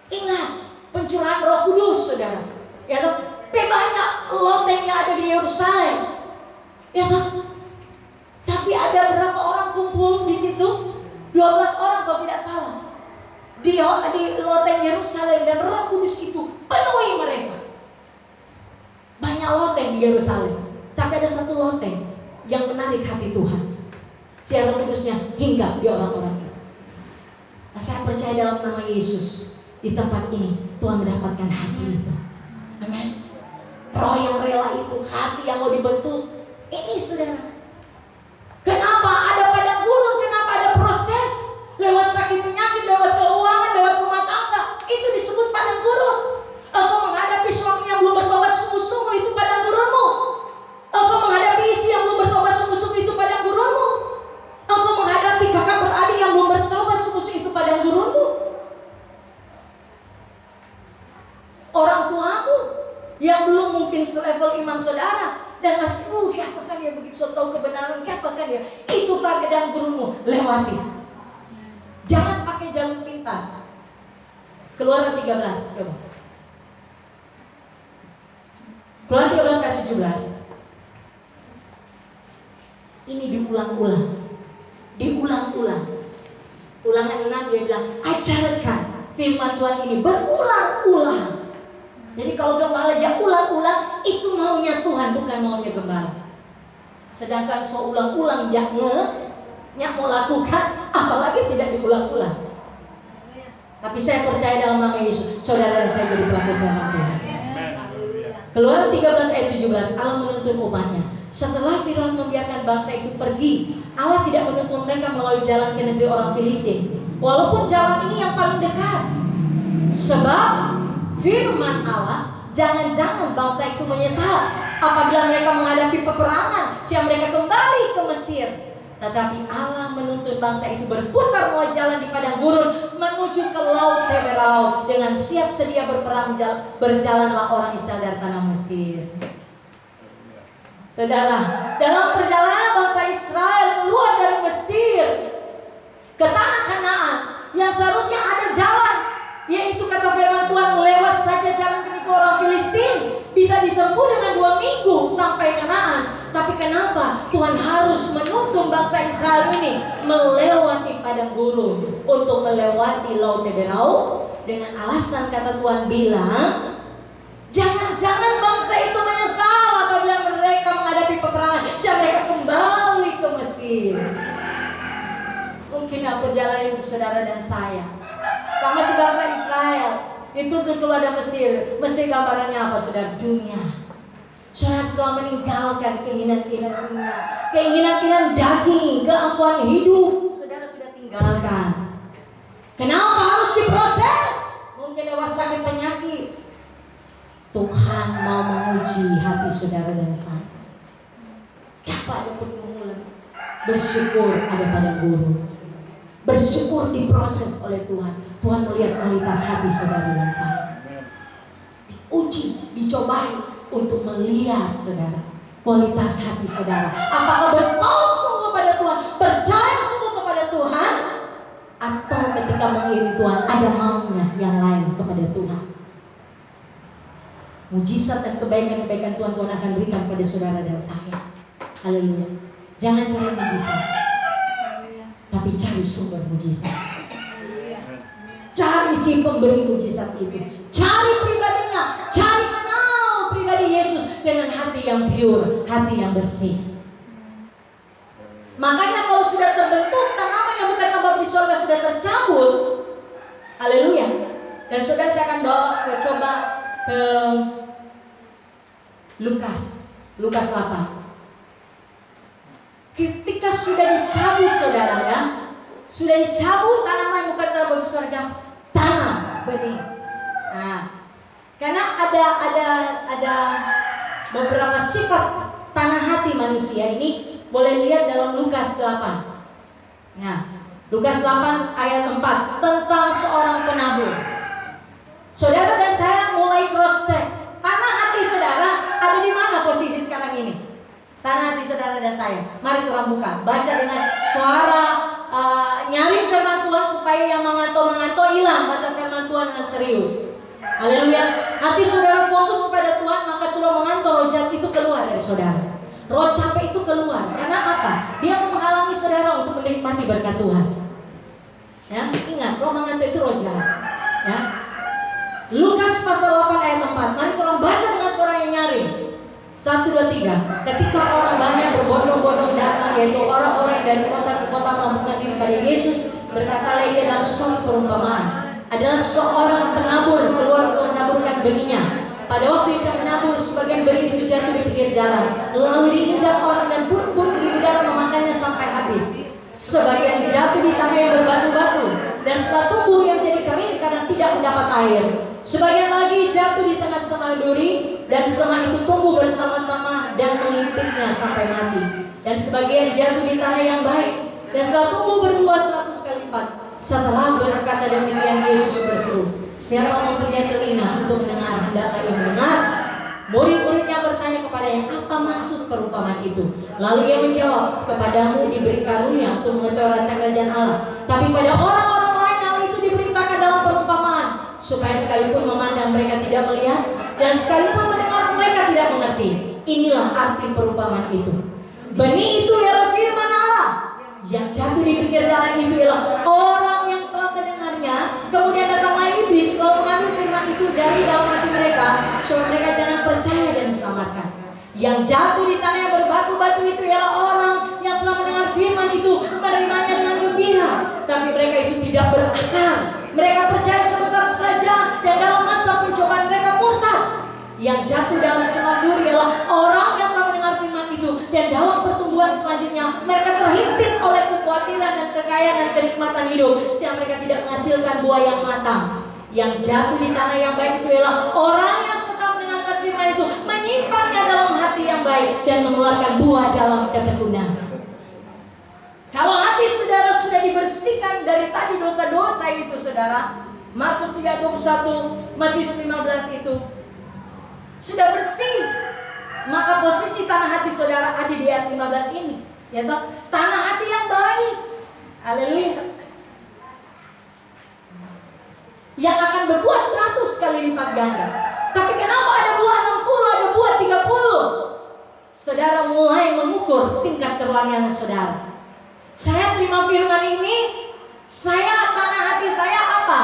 Ingat pencurahan Roh Kudus saudara. Ya toh, banyak lotengnya ada di Yerusalem. Ya toh. Tapi ada berapa orang kumpul di situ? 12 orang kalau tidak salah. Di loteng Yerusalem, dan Roh Kudus itu penuhi mereka. Banyak loteng di Yerusalem, tapi ada satu loteng yang menarik hati Tuhan. Si Roh Kudusnya hinggap di orang-orang itu. Nah, saya percaya dalam nama Yesus, di tempat ini Tuhan mendapatkan hati itu. Amin. Roh yang rela itu, hati yang mau dibentuk. Ini saudara. Kenapa ada padang gurun? Kenapa ada proses? Lewat sakit penyakit, lewat keuangan, lewat rumah tangga. Itu disebut padang gurun. Engkau menghadapi suami yang belum bertobat sungguh-sungguh, itu padang gurunmu. Engkau menghadapi istri yang belum bertobat sungguh-sungguh, itu padang gurunmu. Engkau menghadapi kakak beradik yang belum bertobat sungguh-sungguh, itu padang gurunmu. Orang tuamu yang belum mungkin selevel iman saudara, dan masih siapakan dia begitu so tahu kebenaran, siapakan dia, itu padang gurunmu, lewati. Jangan pakai jalur pintas. Keluaran 13, coba. Keluaran 13 ayat 17. Ini diulang-ulang. Diulang-ulang. Ulangan 6 dia bilang, ajarkan firman Tuhan ini berulang-ulang. Jadi kalau gembala aja ulang-ulang, itu maunya Tuhan, bukan maunya gembala. Sedangkan so ulang-ulang yang mau lakukan, apalagi tidak diulang-ulang. Tapi saya percaya dalam nama Yesus, saudara dan saya jadi pelaku firman Tuhan. Keluaran 13 ayat 17, Allah menuntun umatnya. Setelah Firaun membiarkan bangsa itu pergi, Allah tidak menuntun mereka melalui jalan ke negeri orang Filistin, walaupun jalan ini yang paling dekat. Sebab firman Allah, jangan-jangan bangsa itu menyesal apabila mereka menghadapi peperangan sehingga mereka kembali ke Mesir. Tetapi Allah menuntun bangsa itu berputar melalui jalan di padang gurun menuju ke laut Teberau. Dengan siap sedia berperang berjalanlah orang Israel dari tanah Mesir. Saudara, dalam perjalanan bangsa Israel keluar dari Mesir ke tanah Kanaan yang seharusnya ada jalan, yaitu kata firman Tuhan, lewat saja jalan ke negeri orang Filistin, bisa ditempuh dengan 2 minggu sampai Kanaan. Tapi kenapa Tuhan harus menuntun bangsa Israel ini melewati padang gurun untuk melewati laut Teberau? Dengan alasan kata Tuhan bilang, jangan-jangan bangsa itu menyesal apabila mereka menghadapi peperangan sehingga mereka kembali ke Mesir. Mungkin aku jalan itu saudara dan saya sama si bangsa Israel dituntun keluar dari Mesir. Mesir gambarannya apa saudara? Dunia. Saudara telah meninggalkan keinginan-keinginan dunia, keinginan-keinginan daging, keangkuhan hidup. Saudara sudah tinggalkan. Kenapa harus diproses? Mungkin lewat sakit penyakit. Tuhan mau menguji hati saudara dan saya. Siapa ada pergumulan? Bersyukur ada padang gurun. Bersyukur diproses oleh Tuhan. Tuhan melihat kualitas hati saudara dan saya. Diuji, dicobai untuk melihat saudara kualitas hati saudara. Apakah berpaut sungguh kepada Tuhan, percaya sungguh kepada Tuhan, atau ketika mengiring Tuhan ada maunya yang lain kepada Tuhan. Mujizat dan kebaikan-kebaikan Tuhan akan berikan pada saudara dan saya. Haleluya. Jangan cari mujizat, tapi cari sumber mujizat. Cari si pemberi mujizat itu. Cari pribadinya. Cari kenal pribadi Yesus dengan hati yang pure, hati yang bersih. Makanya kalau sudah terbentuk tanaman yang bukan tambah di surga sudah tercabut. Haleluya. Dan saudara saya akan coba ke Lukas 8. Ketika sudah dicabut saudara ya, sudah dicabut tanaman bukan tambah di surga, tanam benih. Nah, karena ada beberapa sifat tanah hati manusia ini boleh lihat dalam Lukas 8. Nah, Lukas 8 ayat 4 tentang seorang penabur. Saudara dan saya mulai cross check. Tanah hati saudara ada di mana posisi sekarang ini? Tanah hati saudara dan saya. Mari kita buka. Baca dengan suara nyari firman Tuhan supaya yang mengantuk hilang. Baca firman Tuhan dengan serius. Haleluya. Hati saudara fokus kepada Tuhan, maka Tuhan mengantuk, roh jahat itu keluar dari saudara. Roh capek itu keluar. Karena apa? Dia menghalangi saudara untuk menikmati berkat Tuhan. Ya, ingat, roh mengantuk itu roh jahat. Ya. Lukas pasal 8 ayat 4. Mari tolong baca dengan suara yang nyaring. 1, 2, 3. Ketika orang banyak berbondong-bondong datang, yaitu orang-orang dari kota ke kota membuka diri pada Yesus, berkatalah ia dalam suatu perumpamaan. Adalah seorang penabur keluar untuk menaburkan benihnya. Pada waktu itu menabur, sebagian benih itu jatuh di pinggir jalan, lalu diinjak orang dan burung-burung di udara memakannya sampai habis. Sebagian jatuh di tanah yang berbatu-batu dan setelah tumbuh yang jadi kering karena tidak mendapat air. Sebagian lagi jatuh di tengah semak duri dan semak itu tumbuh bersama-sama dan melimpitnya sampai mati. Dan sebagian jatuh di tanah yang baik dan setelah tumbuh berbuah 100 kali lipat. Setelah berkata demikian, Yesus berseru, siapa mempunyai telinga untuk mendengar, hendaklah ia mendengar. Murid-muridnya bertanya kepadanya, apa maksud perumpamaan itu? Lalu ia menjawab, kepadamu diberi karunia untuk mengetahui rasa kerajaan Allah, tapi pada orang-orang lain hal itu diberitakan dalam perumpamaan, supaya sekalipun memandang mereka tidak melihat, dan sekalipun mendengar mereka tidak mengerti. Inilah arti perumpamaan itu. Benih itu ialah firman Allah. Yang jatuh di pinggir jalan itu ialah orang yang telah mendengarnya, kemudian datanglah iblis lalu mengambil firman itu dari dalam hati mereka, supaya mereka jangan percaya dan diselamatkan. Yang jatuh di tanah yang berbatu-batu itu ialah orang yang setelah mendengar firman itu menerimanya dengan gembira, tapi mereka itu tidak berakar. Mereka percaya sebentar saja dan dalam masa pencobaan mereka murtad. Yang jatuh dalam semak duri ialah orang yang telah mendengar firman itu, dan dalam pertumbuhan selanjutnya mereka terhimpit oleh kekhawatiran dan kekayaan dan kenikmatan hidup, sehingga mereka tidak menghasilkan buah yang matang. Yang jatuh di tanah yang baik itu ialah orang yang setelah mendengarkan firman itu menyimpannya dalam hati yang baik dan mengeluarkan buah dalam ketekunan. Kalau hati saudara sudah dibersihkan dari tadi dosa-dosa itu saudara, Markus 3:21, Matius 15 itu sudah bersih, maka posisi tanah hati saudara ada di ayat 15 ini, ya toh? Tanah hati yang baik. Haleluya. Yang akan berbuah 100 kali lipat ganda. Tapi kenapa ada buah 60, ada buah 30? Saudara mulai mengukur tingkat kerohanian saudara. Saya terima firman ini, tanah hati saya apa?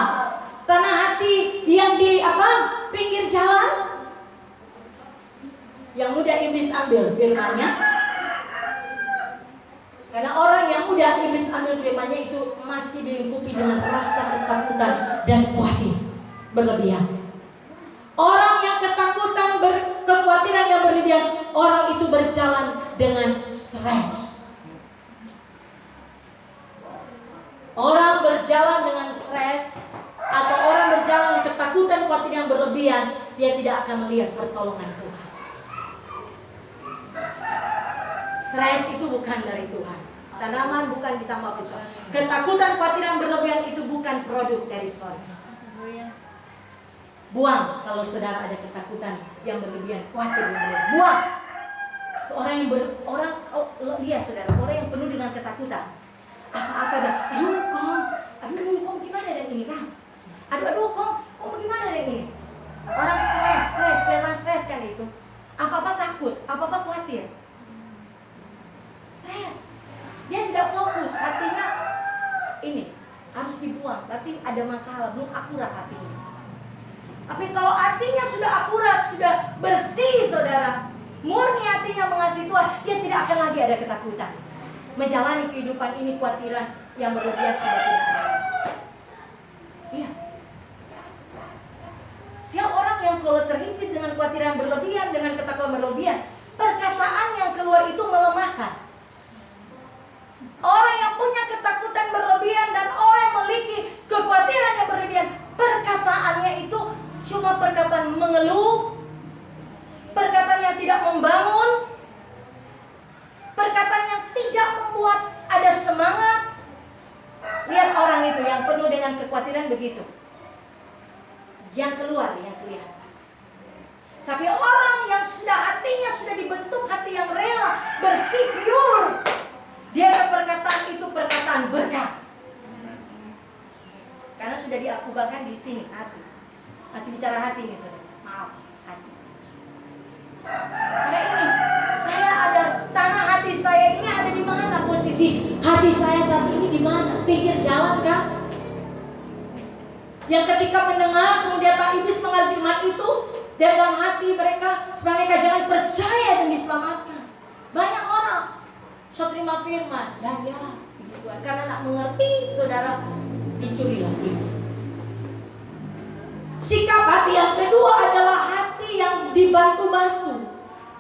Tanah hati yang di pinggir jalan, yang mudah iblis ambil firmannya. Karena orang yang mudah iblis ambil firmannya itu masih dilingkupi dengan rasa ketakutan dan khawatir berlebihan. Orang yang ketakutan, kekhawatiran yang berlebihan, orang itu berjalan dengan stres. Orang berjalan dengan stres atau orang berjalan dengan ketakutan, kekhawatiran yang berlebihan, dia tidak akan melihat pertolongan Tuhan. Stres itu bukan dari Tuhan. Tanaman bukan ditambah besar. Ketakutan, kekhawatiran berlebihan itu bukan produk dari sorga. Buang kalau saudara ada ketakutan yang berlebihan, khawatir yang berlebihan. Buang. Lihat saudara, orang yang penuh dengan ketakutan. Apa-apa dah. Aduh kong gimana dengan ini kan? Aduh kong gimana dengan ini? Orang stres, kelihatan stres kan itu. Apa-apa takut, apa-apa khawatir. Stres. Dia tidak fokus, hatinya ini harus dibuang. Berarti ada masalah, belum akurat hatinya. Tapi kalau hatinya sudah akurat, sudah bersih saudara, murni hatinya mengasihi Tuhan, dia tidak akan lagi ada ketakutan. Menjalani kehidupan ini khawatiran yang berlebihan sudah tidak ada. Iya. Siapa orang yang kalau terhimpit dengan khawatiran berlebihan, dengan ketakutan berlebihan, perkataan yang keluar itu melemahkan. Orang yang punya ketakutan berlebihan dan orang yang memiliki kekhawatiran yang berlebihan, perkataannya itu cuma perkataan mengeluh, perkataan yang tidak membangun, perkataan yang tidak membuat ada semangat. yang penuh dengan kekhawatiran begitu. Yang keluar, yang kelihatan. Tapi orang yang sudah hatinya sudah dibentuk, hati yang rela, bersih, pure, dia berperkataan itu perkataan berkat. Karena sudah diakubakan di sini hati. Masih bicara hati nih saudara. Maaf, hati. Karena ini saya ada tanah hati saya ini ada di mana posisi hati saya saat ini di mana? Pinggir jalan kan? Yang ketika mendengar kemudian tak iblis mengambil firman itu dalam hati mereka supaya mereka jangan percaya dan diselamatkan. Banyak orang so terima firman dan ya puji Tuhan karena nak mengerti saudara dicurilah iblis. Sikap hati yang kedua adalah hati yang dibantu-bantu.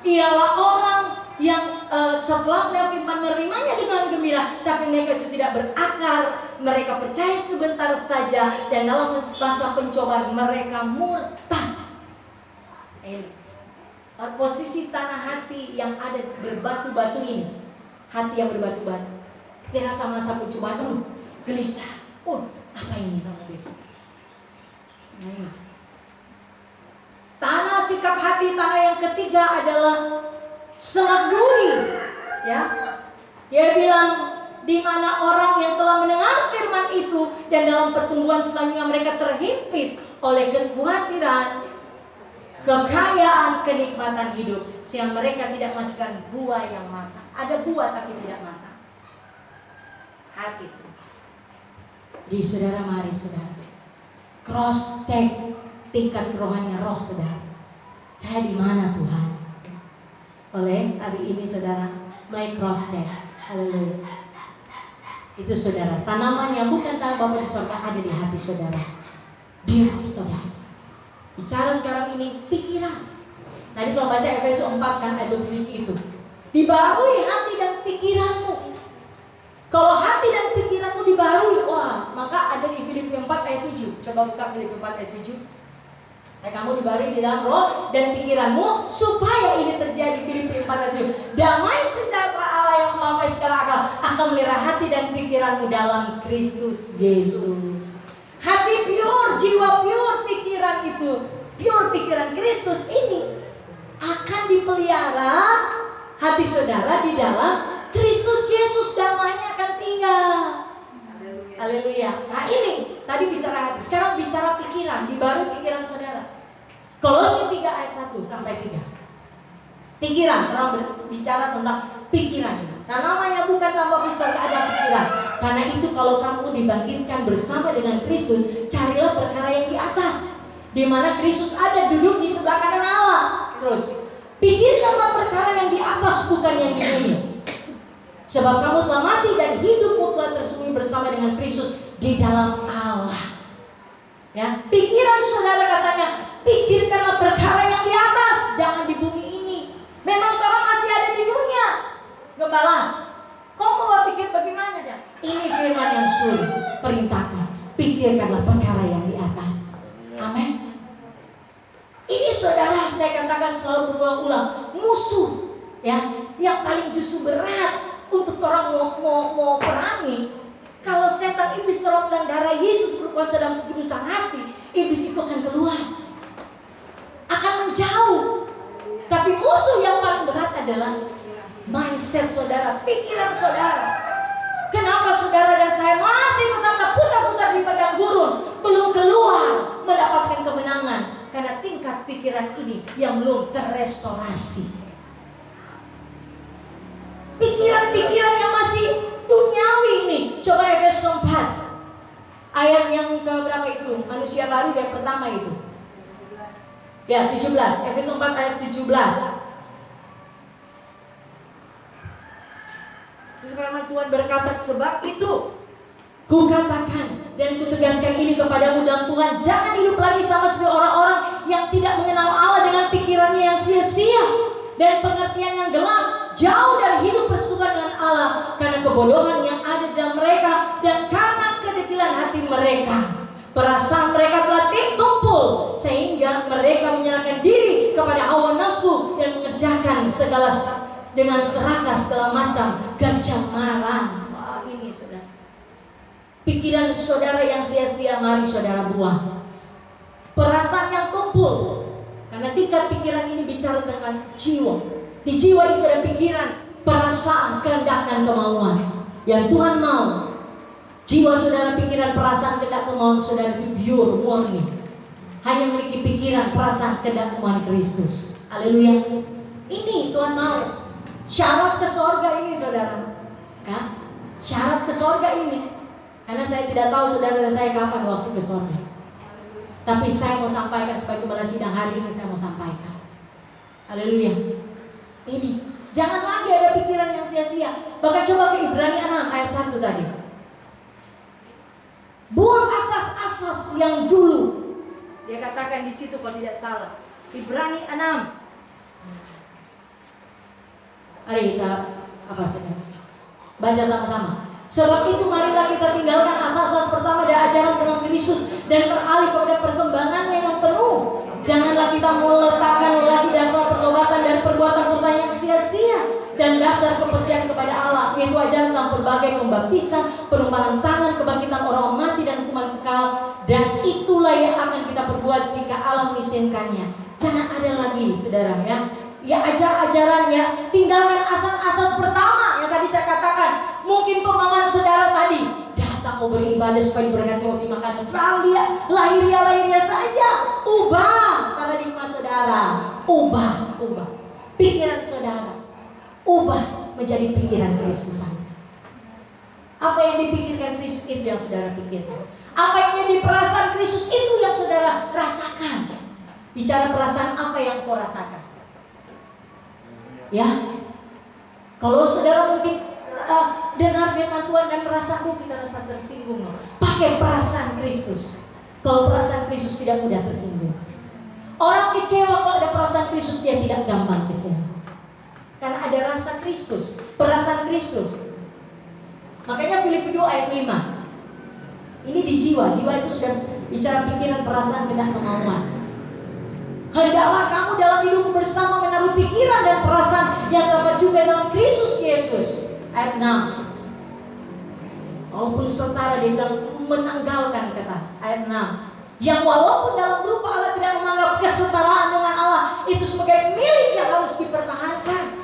Ialah orang yang setelah firman menerimanya dengan gembira, tapi mereka itu tidak berakar, mereka percaya sebentar saja dan dalam masa pencobaan mereka murtad. Ini posisi tanah hati yang ada berbatu-batu ini, hati yang berbatu-batu. Ketika datang masa pencobaan, gelisah. Apa ini kamu itu? Tanah sikap hati, tanah yang ketiga adalah semak duri, ya. Dia bilang di mana orang yang telah mendengar firman itu dan dalam pertumbuhan selanjutnya mereka terhimpit oleh kekhawatiran, kekayaan, kenikmatan hidup, sehingga mereka tidak menghasilkan buah yang matang. Ada buah tapi tidak matang. Hati. Di saudara, mari saudara cross check tingkat kerohanian roh saudara. Saya di mana Tuhan? Oleh hari ini saudara, mulai cross check. Haleluya. Itu saudara, tanaman yang bukan tanam Bapa di surga ada di hati saudara. Di hati saudara. Bicara sekarang ini pikiran. Tadi kalau baca Efesus 4 kan ayat 27 itu. Dibarui hati dan pikiranmu. Kalau hati dan pikiranmu dibarui, wah, maka ada di Filipi 4 ayat 7. Coba buka Filipi 4 ayat 7. Kamu dibarui di dalam roh dan pikiranmu supaya ini terjadi. Filipi 4 ayat 7. Damai sejahtera Allah yang melampaui segala akal akan melihara hati dan pikiranmu dalam Kristus Yesus. Hati pure, jiwa pure, pikiran itu pure, pikiran Kristus ini akan dipelihara hati saudara di dalam Kristus Yesus, damainya akan tinggal. Haleluya. Nah ini tadi bicara hati, sekarang bicara pikiran, dibarui pikiran saudara. Kolose 3 ayat 1 sampai 3. Pikiran, orang bicara tentang pikiran. Nah namanya bukan tanpa bisa ada pikiran. Karena itu kalau kamu dibangkitkan bersama dengan Kristus, carilah perkara yang di atas, di mana Kristus ada duduk di sebelah kanan Allah. Terus pikirkanlah perkara yang di atas, bukan yang di bumi. Sebab kamu telah mati dan hidupmu telah tersembunyi bersama dengan Kristus di dalam Allah. Ya, pikiran saudara katanya, pikirkanlah perkara yang di atas, jangan di bumi ini. Memang orang masih ada di dunia. Gembala, kau mau pikir bagaimana dah? Ini firman yang suruh, perintahkan, pikirkanlah perkara yang di atas. Amin. Ini saudara, saya katakan selalu berulang-ulang, musuh, ya, yang paling justru berat untuk orang mau perangi. Kalau setan iblis tolong bilang darah Yesus berkuasa dalam kekudusan hati, iblis itu akan keluar, akan menjauh. Tapi musuh yang paling berat adalah mindset saudara, pikiran saudara. Kenapa saudara dan saya masih tetap putar-putar di padang gurun, belum keluar mendapatkan kemenangan? Karena tingkat pikiran ini yang belum terrestorasi. Pikiran-pikiran yang masih duniawi ini. Coba Efesus 4 ayat yang ke berapa itu? Manusia baru yang pertama itu. Ya 17. Efesus 4 ayat 17. Firman Tuhan berkata, sebab itu kukatakan dan kutegaskan ini kepadamu dalam Tuhan, jangan hidup lagi sama seperti orang-orang yang tidak mengenal Allah dengan pikirannya yang sia-sia dan pengertian yang gelap, jauh dari hidup bersekutu dengan Allah karena kebodohan yang ada dalam mereka dan karena kedegilan hati mereka. Perasaan mereka telah tumpul sehingga mereka menyerahkan diri kepada hawa nafsu dan mengerjakan segala dengan serakah segala macam kecemaran. Wah, ini sudah Pikiran saudara yang sia-sia mari saudara buang. Perasaan yang tumpul, karena tingkat pikiran ini bicara tentang jiwa. Di jiwa itu ada pikiran, perasaan, kehendak dan kemauan yang Tuhan mau. Jiwa saudara, pikiran, perasaan, kehendak, kemauan saudara itu pure, murni, hanya memiliki pikiran, perasaan, kehendak, kemauan Kristus. Haleluya. Ini Tuhan mau. Syarat ke sorga ini saudara, ya? Syarat ke sorga ini. Karena saya tidak tahu saudara saya kapan waktu ke sorga. Tapi saya mau sampaikan sebagai kepala sidang hari ini, saya mau sampaikan. Haleluya. Ini, jangan lagi ada pikiran yang sia-sia. Bahkan coba ke Ibrani 6 ayat 1 tadi. Buang asas-asas yang dulu. Dia katakan di situ kalau tidak salah. Ibrani 6. Mari kita baca sama-sama. Sebab itu marilah kita tinggalkan asas-asas pertama dan ajaran tentang Kristus dan beralih kepada perkembangannya yang penuh. Janganlah kita meletakkan lagi dasar pertobatan dan perbuatan pertanyaan sia-sia dan dasar kepercayaan kepada Allah, yaitu ajaran tentang berbagai pembaptisan, penumpahan tangan, kebangkitan orang mati dan hukuman kekal. Dan itulah yang akan kita perbuat jika Allah mengizinkannya. Jangan ada lagi saudara, ya ajar-ajaran, ya tinggalkan asas-asas pertama yang tadi saya katakan. Mungkin pemahaman saudara tadi datang mau beribadah supaya diberkati waktu makan, selalu lahiriah saja. Ubah paradigma saudara, ubah pikiran saudara, ubah menjadi pikiran Kristus saja. Apa yang dipikirkan Kristus itu yang saudara pikirkan. Apa yang jadi perasaan Kristus itu yang saudara rasakan. Bicara perasaan, apa yang kau rasakan? Ya, kalau saudara mungkin dengar firman Tuhan dan merasa kita rasa tersinggung, pakai perasaan Kristus. Kalau perasaan Kristus tidak mudah tersinggung. Orang kecewa kalau ada perasaan Kristus dia tidak gampang kecewa, karena ada rasa Kristus, perasaan Kristus. Makanya Filipi 2 ayat 5. Ini di jiwa itu sudah bicara pikiran, perasaan, kehendak, kemauan. Hendaklah kamu dalam hidup bersama menaruh pikiran dan perasaan yang dapat juga dalam Kristus Yesus. Ayat 6. Walaupun setara, dia bilang menanggalkan, kata ayat 6. Yang walaupun dalam rupa Allah tidak menganggap kesetaraan dengan Allah itu sebagai milik yang harus dipertahankan.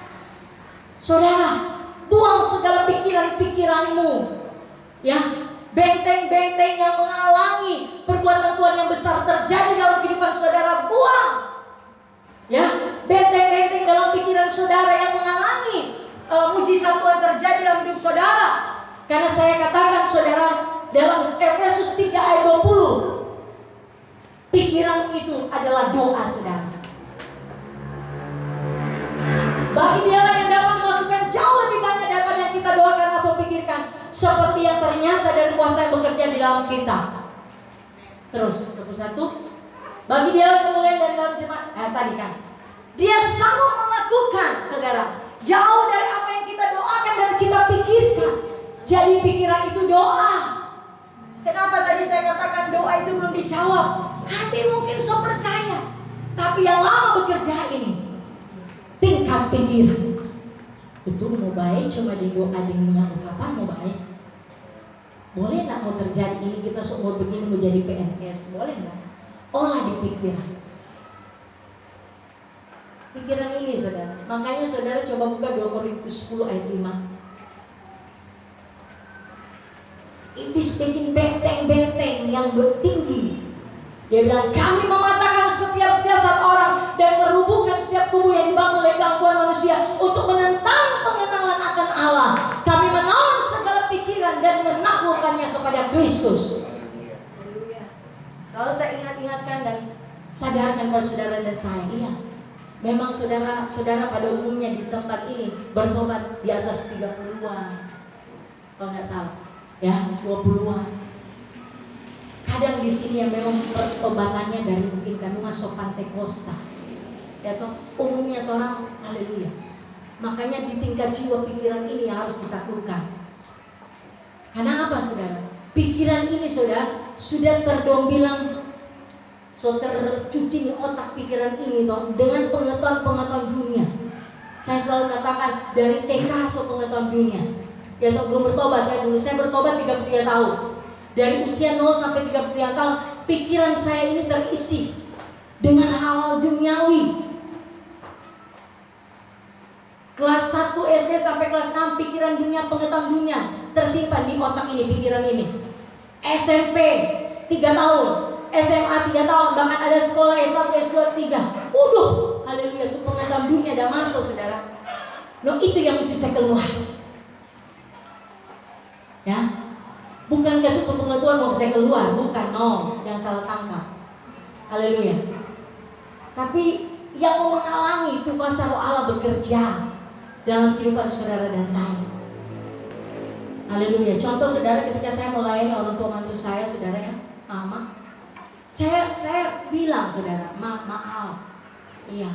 Saudara, buang segala pikiran-pikiranmu, ya, benteng-benteng yang menghalangi perbuatan Tuhan yang besar terjadi dalam kehidupan saudara, buang. Ya, benteng-benteng dalam pikiran saudara yang menghalangi mujizat Tuhan terjadi dalam hidup saudara. Karena saya katakan saudara, dalam Efesus 3 ayat 20, pikiran itu adalah doa saudara. Bagi Dialah yang dapat melakukan jauh lebih banyak daripada yang kita doakan atau pikirkan, seperti yang ternyata dari kuasa yang bekerja di dalam kita. Terus, 21. Bagi Dialah kemuliaan dan dalam jemaat. Tadi kan, Dia sanggup melakukan saudara jauh dari apa yang kita doakan dan kita pikirkan. Jadi pikiran itu doa. Kenapa tadi saya katakan doa itu belum dijawab? Hati mungkin so percaya, tapi yang lama bekerja ini tingkat pikiran. Betul mau baik cuma di doa dengan ungkapan mau baik. Boleh nak mau terjadi ini kita semua begini mau jadi PNS, boleh nggak? Olah di pikiran. Pikiran ini saudara. Makanya saudara coba buka 2 Korintus 10 ayat 5. Iblis bikin benteng-benteng yang tinggi. Dia bilang, kami mematahkan setiap siasat orang dan merubuhkan setiap kubu yang dibangun oleh gangguan manusia untuk menentang pengenalan akan Allah. Kami menawan segala pikiran dan menaklukkannya kepada Kristus. Selalu saya ingatkan dan sadarkan kepada saudara dan saya, iya, memang saudara pada umumnya di tempat ini bertobat di atas 30-an, kalau nggak salah, ya 20-an. Kadang di sini yang memang pertobatannya dari mungkin kandungan sopan Pentekosta, ya toh umumnya orang haleluya. Makanya di tingkat jiwa pikiran ini yang harus ditaklukkan. Karena apa saudara? Pikiran ini saudara sudah terdombilang, tercuci di otak pikiran ini toh dengan pengetahuan dunia. Saya selalu katakan dari TK pengetahuan dunia. Ya toh belum bertobat kayak dulu. Saya bertobat 33 tahun. Dari usia 0 sampai 30 tahun, pikiran saya ini terisi dengan hal duniawi. Kelas 1 SD sampai kelas 6, pikiran dunia, pengetahuan dunia tersimpan di otak ini, pikiran ini. SMP 3 tahun, SMA 3 tahun, bahkan ada sekolah S1, S2, 3. Haleluya, itu pengetahuan dunia dah masuk, saudara. Itu yang mesti saya keluar. Ya, bukankah itu pengetahuan mau saya keluar? Bukan, jangan salah tangkap. Haleluya. Tapi yang mau menghalangi itu kuasa roh Allah bekerja dalam kehidupan saudara dan saya. Haleluya. Contoh saudara, ketika saya melayani orang tua mantu saya, saudara ya, mama, saya bilang saudara, maaf. Iya,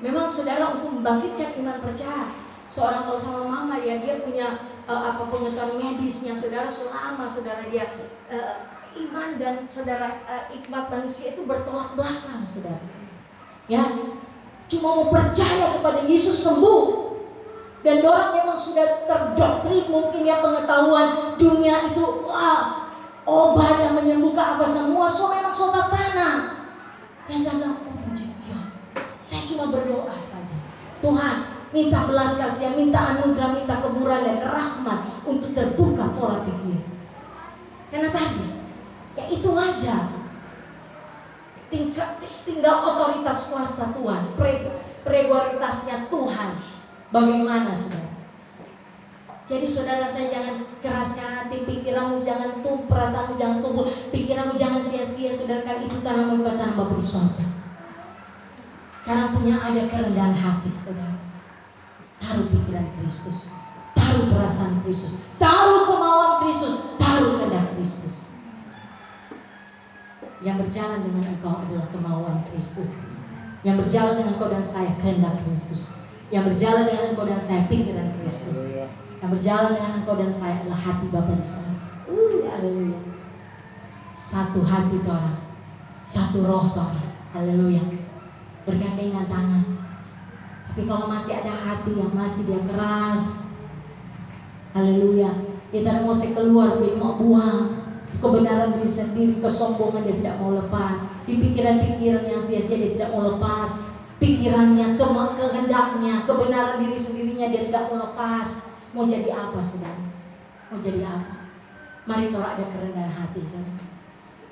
memang saudara untuk membangkitkan iman percaya. Seorang kalau sama mama ya, dia punya pengetahuan medisnya, saudara, selama saudara dia iman dan saudara hikmat manusia itu bertolak belakang, saudara. Ya, cuma mau percaya kepada Yesus sembuh. Dan orang memang sudah terdoktrin mungkin ya, pengetahuan dunia itu obat yang menyembuhkan apa semua, memang sobat tanah. Dan dalam puji Tuhan, saya cuma berdoa saja. Tuhan, minta belas kasihan, minta anugerah, minta kemuliaan dan rahmat untuk terbuka pola pikir. Karena tadi, ya itu wajar. Tinggal otoritas kuasa Tuhan, prioritasnya Tuhan. Bagaimana saudara? Jadi saudara, saya jangan keraskan hati, pikiranmu jangan tumbuh, perasaanmu jangan tumbuh, pikiranmu jangan sia-sia, saudara, karena itu tanaman bukan tanaman beri sorga. Karena punya ada kerendahan hati, saudara. Taruh pikiran Kristus, taruh perasaan Kristus, taruh kemauan Kristus, taruh kehendak Kristus. Yang berjalan dengan engkau adalah kemauan Kristus. Yang berjalan dengan engkau dan saya kehendak Kristus. Yang berjalan dengan engkau dan saya pikiran Kristus. Yang berjalan dengan engkau dan saya adalah hati Bapa di sana. Haleluya. Satu hati Tuhan, satu roh Tuhan. Haleluya. Bergandengan tangan. Tapi kalau masih ada hati yang masih dia keras, haleluya, dia tidak mau keluar, dia mau buang kebenaran diri sendiri, kesombongan dia tidak mau lepas, di pikiran-pikiran yang sia-sia dia tidak mau lepas, pikirannya, kehendaknya, kebenaran diri sendirinya dia tidak mau lepas. Mau jadi apa saudara? Mau jadi apa? Mari kalau ada kerendahan hati saudara,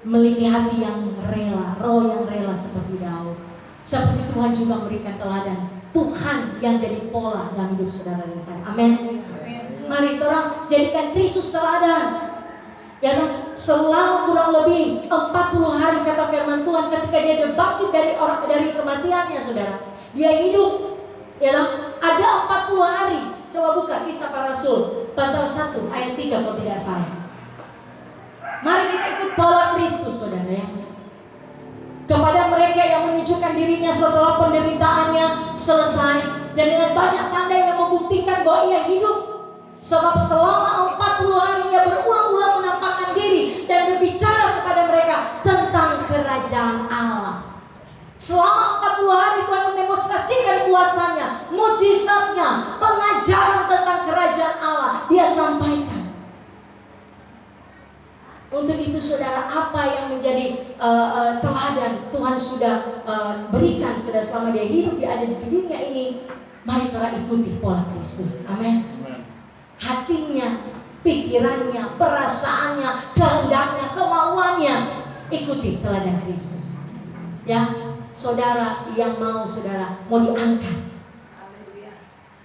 memiliki hati yang rela, roh yang rela seperti Daud. Seperti Tuhan juga memberikan teladan, Tuhan yang jadi pola dalam hidup saudara dan saya. Amin. Mari orang jadikan Kristus teladan. Ya, selama kurang lebih 40 hari kata firman Tuhan, ketika dia bangkit dari kematiannya, saudara, dia hidup. Ya, ada 40 hari. Coba buka Kisah Para Rasul pasal 1 ayat 3 kalau tidak salah. Mari kita ikut pola Kristus, saudara ya. Kepada mereka yang menunjukkan dirinya setelah penderitaannya selesai, dan dengan banyak tanda yang membuktikan bahwa ia hidup. Sebab selama 40 hari ia berulang-ulang menampakkan diri dan berbicara kepada mereka tentang kerajaan Allah. Selama 40 hari Tuhan mendemonstrasikan kuasanya, mujizatnya, pengajaran tentang kerajaan Allah dia sampaikan. Untuk itu saudara, apa yang menjadi teladan Tuhan sudah berikan saudara selama dia hidup, dia ada di dunia ini. Mari kita ikuti pola Kristus. Amin. Hatinya, pikirannya, perasaannya, kehendaknya, kemauannya, ikuti teladan Kristus. Ya, saudara yang mau saudara mau diangkat,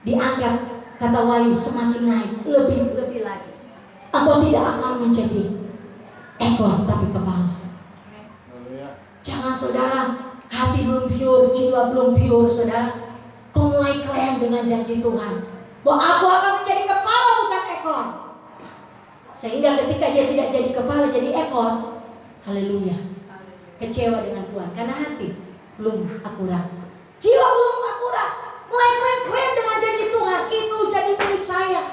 diangkat kata Wahyu semakin naik, lebih lagi. Engkau tidak akan menjadi ekor tapi kepala. Jangan saudara, hati belum pure, jiwa belum pure saudara, kau mulai klaim dengan janji Tuhan bahwa aku akan menjadi kepala bukan ekor. Sehingga ketika dia tidak jadi kepala jadi ekor, haleluya, kecewa dengan Tuhan karena hati belum akurat, jiwa belum akurat, mulai keren-keren dengan janji Tuhan, itu jadi milik saya.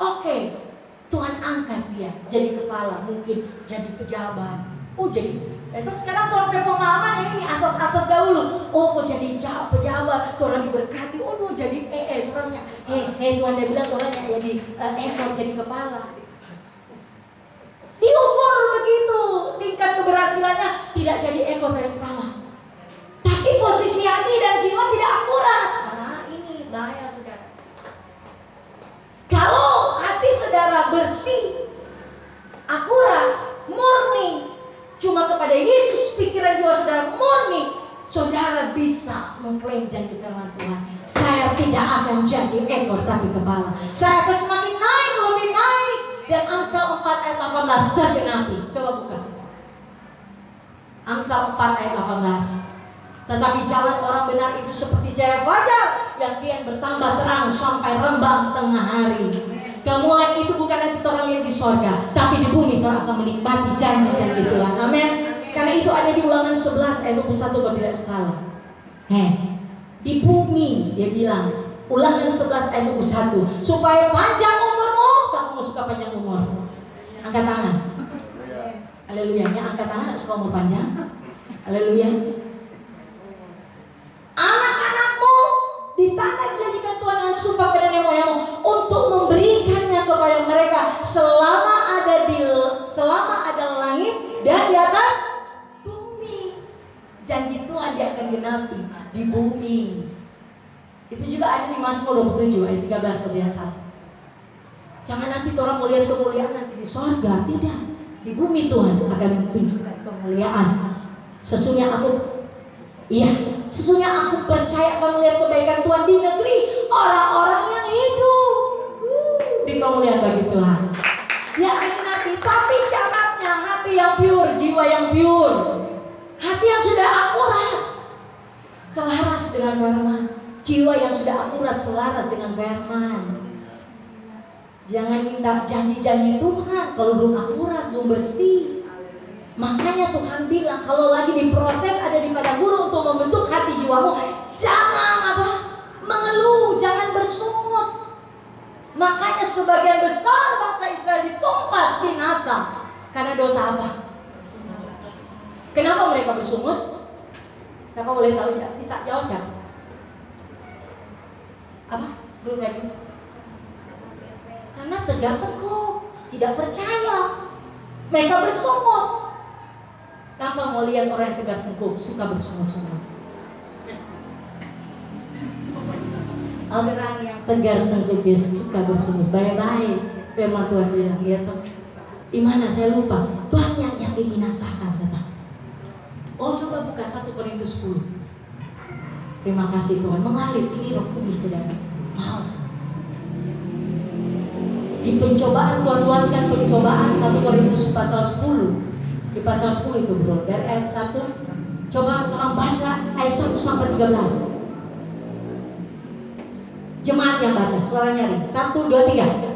Oke, Tuhan angkat dia jadi kepala, mungkin jadi pejabat. Jadi terus sekarang kalau kayak pengalaman ini asas-asas dahulu. Mau jadi pejabat, orang diberkati. Jadi orangnya Tuhan dia bilang orangnya jadi ekor jadi kepala. Diukur istilahnya tidak jadi ekor dari kepala. Tapi posisi hati dan jiwa tidak akurat. Nah, ini bahaya saudara. Kalau hati saudara bersih, akurat, murni, cuma kepada Yesus pikiran jiwa saudara murni, saudara bisa mengklaim janji firman Tuhan. Saya tidak akan jadi ekor tapi kepala. Saya akan semakin naik, lebih naik. Dan Amsal 4 ayat 18 tergenapi. Coba buka Amsal 4 ayat 18. Tetapi jalan orang benar itu seperti cahaya fajar yang kian bertambah terang sampai rembang tengah hari. Kemuliaan itu bukan nanti orang yang di sorga, tapi di bumi telah akan menikmati janji-janji Tuhan. Amin. Karena itu ada di Ulangan 11 ayat 21 kalau tidak salah. Di bumi dia bilang, Ulangan 11 ayat 21, supaya panjang umurmu. Siapa mau suka panjang umur? Angkat tangan. Haleluya. Ya, angkat tangan suka umur panjang. Haleluya. Anak-anakmu ditanda dijadikan Tuhan dengan sumpah pada nenek moyangmu untuk memberikannya kepada mereka selama ada langit dan di atas bumi. Janji Tuhan dia akan genapi di bumi. Itu juga ada di Mazmur 27 ayat 13 kebiasaan. Jangan nanti orang mau lihat kemuliaan nanti di sorga, tidak. Di bumi Tuhan akan tunjukkan kemuliaan. Sesungguhnya aku percaya akan melihat kebaikan Tuhan di negeri orang-orang yang hidup. Di kemuliaan bagi Tuhan. Ya nanti, tapi syaratnya hati yang pure, jiwa yang pure, hati yang sudah akurat, selaras dengan firman, jiwa yang sudah akurat selaras dengan firman. Jangan minta janji-janji Tuhan kalau belum akurat, belum bersih. Makanya Tuhan bilang kalau lagi diproses ada di padang gurun untuk membentuk hati jiwamu, jangan mengeluh, jangan bersungut. Makanya sebagian besar bangsa Israel ditumpas binasa karena dosa apa? Kenapa mereka bersungut? Siapa boleh tahu ya? Bisa jawab siapa? Apa? Belum lagi. Karena tegar tengkuk, tidak percaya. Mereka bersungut. Tanpa mau lihat orang yang tegar tengkuk suka bersungut-sungut. Orang yang tegar tengkuk dia suka bersungut. Baik-baik. Firman Tuhan bilang, ya toh. Dimana saya lupa. Banyak yang dibinasakan tetap. Oh coba buka 1 Korintus 10. Terima kasih Tuhan. Mengalir ini Roh Kudus saudara. Mau. Di pencobaan Tuhan luaskan pencobaan 1 Korintus pasal 10. Di pasal 10 itu bro, dari ayat 1. Coba orang baca ayat 1 sampai 13. Jemaat yang baca, suara nyari. 1, 2, 3.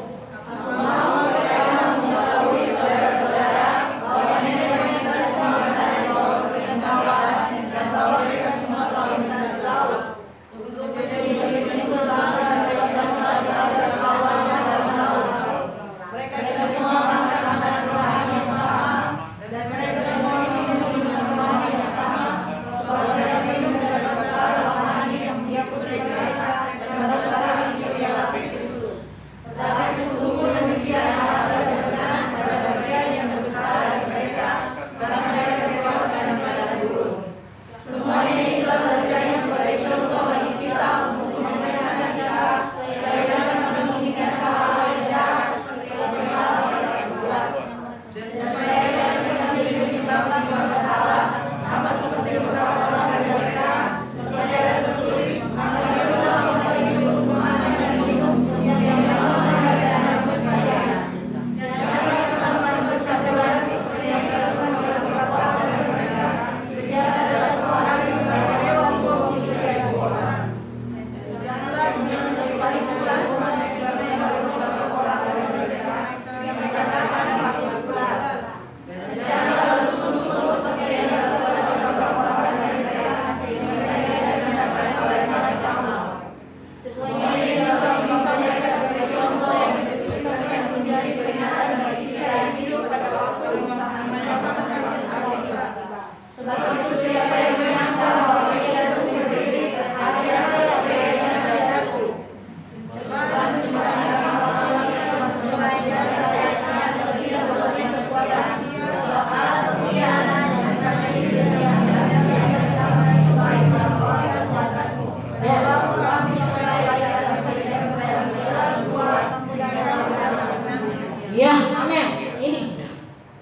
Tetapi sesungguhnya demikian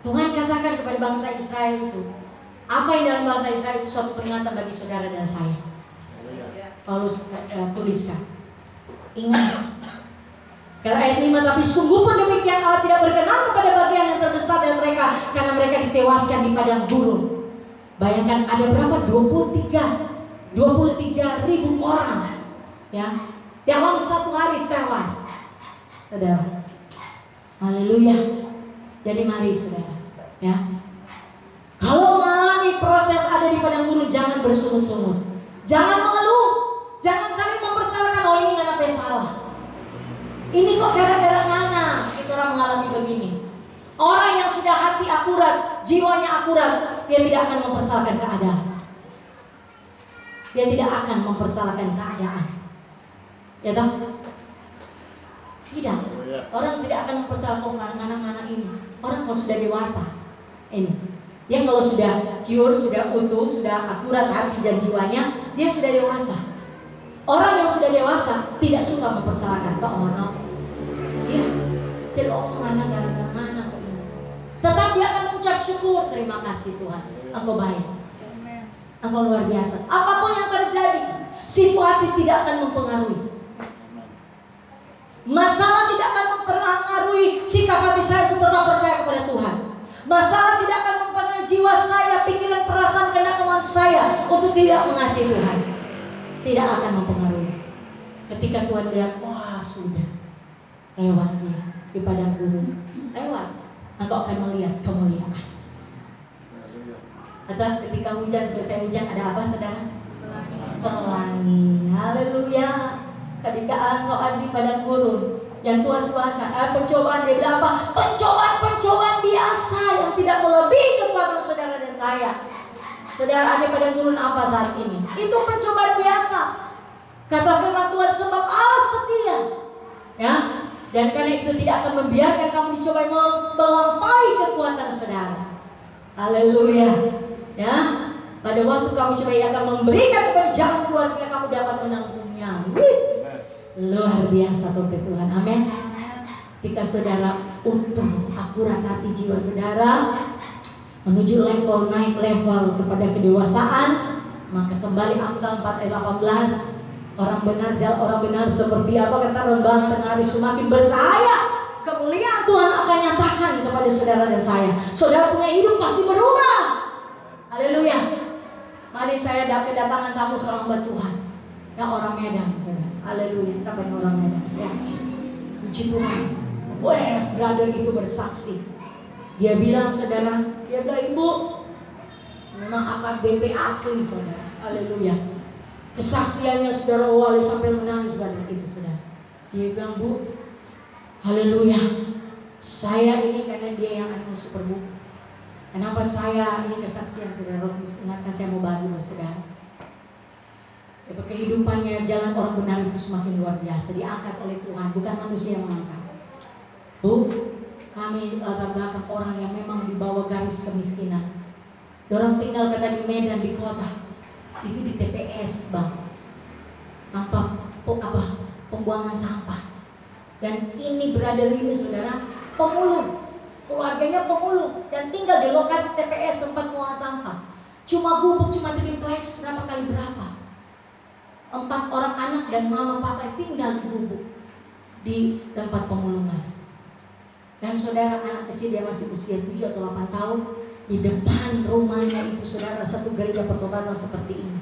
Tuhan katakan kepada bangsa Israel itu, apa yang dalam bahasa Israel itu suatu peringatan bagi saudara dan saya. Paulus tuliskan, ingat. Karena ayat 5, tapi sungguh pun demikian Allah tidak berkenan kepada bagian yang terbesar dari mereka, karena mereka ditewaskan di padang gurun. Bayangkan ada berapa? 23 ribu orang, ya, dalam satu hari tewas, saudara. Haleluya. Jadi mari saudara, ya, kalau mengalami proses ada di padang gurun, jangan bersungut-sungut, jangan mengeluh, jangan saling mempersalahkan. Oh, ini Ngana salah, ini kok gara-gara Ngana kita orang mengalami begini. Orang yang sudah hati akurat, jiwanya akurat, dia tidak akan mempersalahkan keadaan. Dia tidak akan mempersalahkan keadaan. Ya toh? Tidak. Orang tidak akan mempersalahkan anak-anak ini. Orang kalau sudah dewasa, ini dia kalau sudah pure, sudah utuh, sudah akurat hati dan jiwanya, dia sudah dewasa. Orang yang sudah dewasa tidak suka mempersalahkan ke orang. Dia tidak mana gara-gara mana kok ini. Tetap dia akan mengucap syukur, terima kasih Tuhan, Engkau baik, Engkau luar biasa. Apapun yang terjadi, situasi tidak akan mempengaruhi. Masalah tidak akan mempengaruhi sikap hati saya untuk tetap percaya kepada Tuhan. Masalah tidak akan mempengaruhi jiwa saya, pikiran, perasaan, kehendak saya untuk tidak mengasihi Tuhan. Tidak akan mempengaruhi. Ketika Tuhan lihat, wah sudah lewat dia di padang gurun, lewat, engkau akan melihat kemuliaan. Atau ketika hujan, selesai hujan ada apa saudara? Pelangi. Haleluya. Ketika engkau ada di padang gurun yang Tuhan suasana, pencobaan, dia bilang apa? Pencobaan biasa yang tidak melebihi kekuatan saudara dan saya. Saudara ada pada gurun apa saat ini? Itu pencobaan biasa. Kata firman Tuhan, sebab Allah setia, ya, dan karena itu tidak akan membiarkan kamu dicoba melampaui kekuatan saudara. Haleluya, ya. Pada waktu kamu coba, Ia akan memberikan kepada jalan keluar sehingga kamu dapat menanggungnya. Luar biasa dompet Tuhan, amin. Ketika saudara utuh, akurat hati jiwa saudara, menuju level, naik level kepada kedewasaan, maka kembali Amsal 4 ayat 18, orang benar seperti apa kata rembang tengah hari semakin bercahaya, kemuliaan Tuhan akan nyatakan kepada saudara dan saya. Saudara punya hidup pasti berubah. Haleluya. Mari saya kedatangan tamu seorang hamba Tuhan, ya, orang Medan, saudara. Haleluya, sampai orang Medan, ya. Puji Tuhan. Wah, brother itu bersaksi. Dia bilang, saudara, dia bilang, ibu, memang AKBP asli, saudara. Haleluya. Kesaksiannya saudara wali sampai menangis banget itu, saudara. Dia bilang, bu, haleluya, saya ini karena dia yang anu superbook. Kenapa saya ini kesaksian, saudara? Ingatkan saya mau bagi, saudara. Ya, kehidupannya jalan orang benar itu semakin luar biasa, diangkat oleh Tuhan, bukan manusia yang mengangkat. Bu, kami latar belakang orang yang memang di bawah garis kemiskinan. Orang tinggal kata di Medan, di kota, itu di TPS, bang, pembuangan sampah. Dan ini brother ini, saudara, pemulung, keluarganya pemulung, dan tinggal di lokasi TPS tempat pembuangan sampah. Cuma gubuk, cuma triplex berapa kali berapa. 4 orang anak dan mama papa tinggal di gubuk di tempat pemulungan. Dan saudara, anak kecil dia masih usia 7 atau 8 tahun, di depan rumahnya itu, saudara, satu gereja pertobatan seperti ini.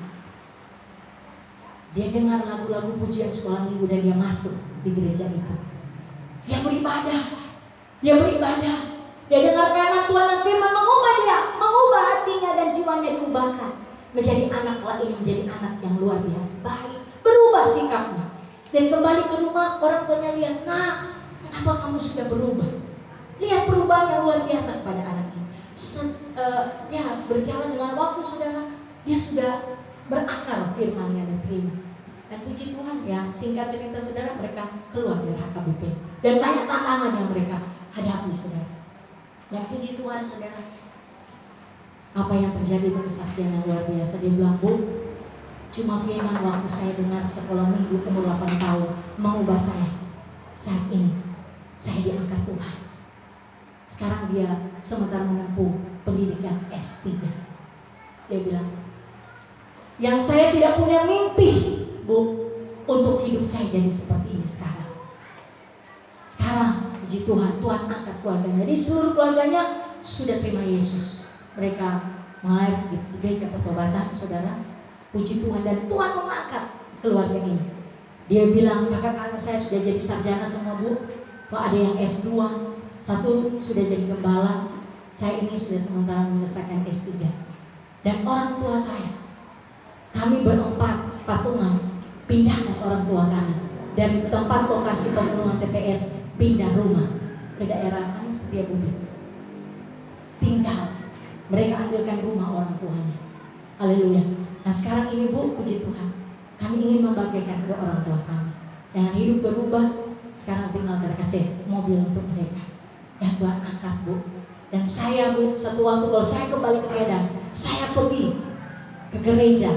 Dia dengar lagu-lagu pujian sekolah minggu dan dia masuk di gereja itu. Dia beribadah. Dia dengar firman Tuhan dan firman mengubah hatinya dan jiwanya diubahkan. Menjadi anak ini menjadi anak yang luar biasa, baik, berubah sikapnya. Dan kembali ke rumah, orang tuanya lihat, nah, kenapa kamu sudah berubah? Lihat perubahan yang luar biasa kepada anak ini. Berjalan dengan waktu, saudara, dia sudah berakar firman-Nya dan terima. Dan puji Tuhan, ya, singkat cerita, saudara, mereka keluar dari HKBP dan banyak tantangan yang mereka hadapi, saudara. Dan puji Tuhan, saudara, apa yang terjadi itu kesaksian yang luar biasa. Dia bilang, bu, cuma firman waktu saya dengar sekolah minggu umur 8 tahun mengubah saya. Saat ini saya diangkat Tuhan. Sekarang dia sementara menempuh pendidikan S3. Dia bilang, yang saya tidak punya mimpi, Bu, untuk hidup saya jadi seperti ini sekarang. Sekarang, puji Tuhan, Tuhan angkat keluarganya. Jadi seluruh keluarganya sudah terima Yesus. Mereka mulai di gereja pertobatan, saudara. Puji Tuhan, dan Tuhan mengangkat keluarga ini. Dia bilang, kakak-kakak saya sudah jadi sarjana semua, Bu. Kok ada yang S2, satu sudah jadi gembala. Saya ini sudah sementara menyelesaikan S3. Dan orang tua saya, kami berempat patungan pindahkan orang tua kami dari tempat lokasi pemenuhan TPS, pindah rumah ke daerah Setiabudi. Tinggal, mereka ambilkan rumah orang tuanya. Haleluya. Nah sekarang ini, Bu, puji Tuhan, kami ingin membagikan ke orang tua kami. Dengan hidup berubah, sekarang tinggal kita kasih mobil untuk mereka. Ya Tuhan angkat, Bu. Dan saya, Bu, satu waktu kalau saya kembali ke Medan, saya pergi ke gereja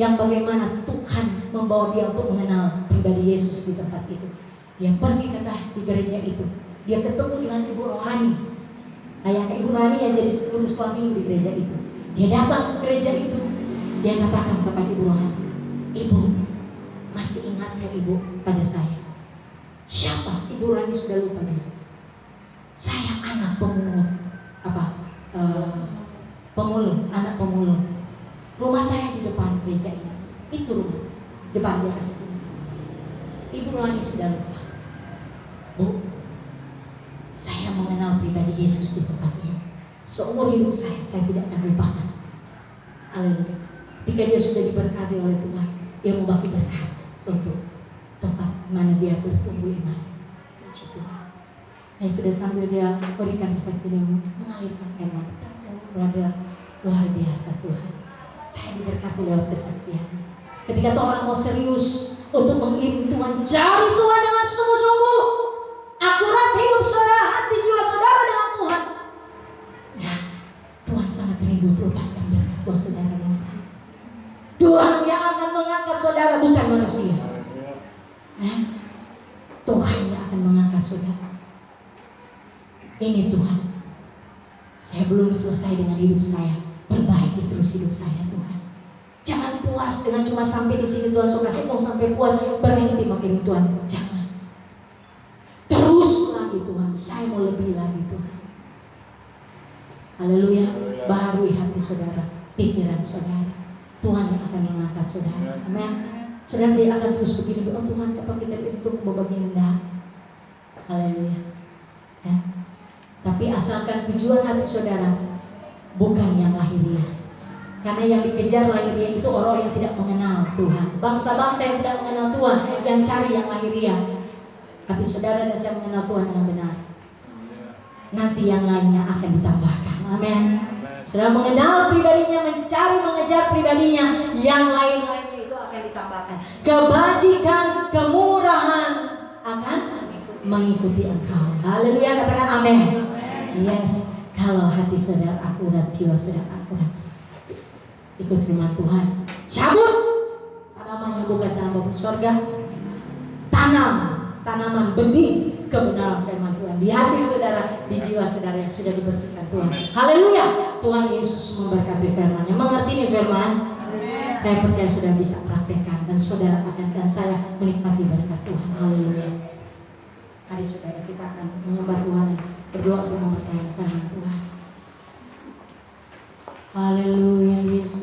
yang bagaimana Tuhan membawa dia untuk mengenal pribadi Yesus di tempat itu. Dia pergi di gereja itu, dia ketemu dengan ibu rohani, kayak ibu rohani yang jadi guru sekolah minggu di gereja itu. Dia datang ke gereja itu, dia katakan kepada ibu rohani, "Ibu, masih ingat ya Ibu pada saya?" Siapa? Ibu rohani sudah lupa dia. Saya anak pemulung, anak pemulung. Rumah saya di depan gereja ini. Itu rumah depan dia kasih. Ibu rohani sudah lupa. Bu, saya mengenal pribadi Yesus di tempat ini. Seumur hidup saya tidak akan lupakan. Haleluya. Ketika dia sudah diberkati oleh Tuhan, dia membagi berkat untuk tempat mana dia bertumbuh iman. Puji Tuhan. Sudah sambil dia berikan kesaksian, mengalirkan air mata. Brother, luar biasa Tuhan. Saya diberkati lewat kesaksian. Ketika orang mau serius untuk mengiring Tuhan, cari Tuhan dengan sungguh-sungguh, akurat hidup saudara, hati jiwa saudara dengan Tuhan. Ya, Tuhan sangat rindu melepaskan berkat buat saudara yang sana. Tuhan yang akan mengangkat saudara, bukan manusia. Tuhan yang akan mengangkat saudara. Ini Tuhan, saya belum selesai dengan hidup saya. Perbaiki terus hidup saya Tuhan. Jangan puas dengan cuma sampai di sini Tuhan. Saya mau sampai puas berhenti makin Tuhan. Jangan. Terus lagi Tuhan. Saya mau lebih lagi Tuhan. Haleluya. Baharui hati saudara, pikiran saudara. Tuhan yang akan mengangkat saudara. Amin. Saudara dia akan terus begini. Oh Tuhan, apa kita untuk berbagi rendah? Haleluya. Ya. Tapi asalkan tujuan hati saudara bukan yang lahiriah. Karena yang dikejar lahiriah itu orang yang tidak mengenal Tuhan. Bangsa-bangsa yang tidak mengenal Tuhan yang cari yang lahiriah. Tapi saudara dan saya mengenal Tuhan yang benar. Nanti yang lainnya akan ditambahkan. Amin. Saudara mengenal pribadinya, mencari mengejar pribadinya, yang lain-lainnya itu akan ditambahkan. Kebajikan, kemurahan akan mengikuti engkau. Haleluya, katakan amin. Yes, kalau hati saudara akurat, jiwa saudara akurat, ikut firman Tuhan. Cabut tanaman yang bukan tanaman surga. Tanam tanaman benih kebenaran firman Tuhan di hati saudara, di jiwa saudara yang sudah dibersihkan Tuhan. Haleluya. Tuhan Yesus memberkati firman-Nya. Mengerti nih firman? Saya percaya sudah bisa praktekkan dan saudara akan dan saya menikmati berkat Tuhan. Haleluya. Mari saudara kita akan menyembah Tuhan, berdoa untuk mempercayai firman Tuhan. Haleluya.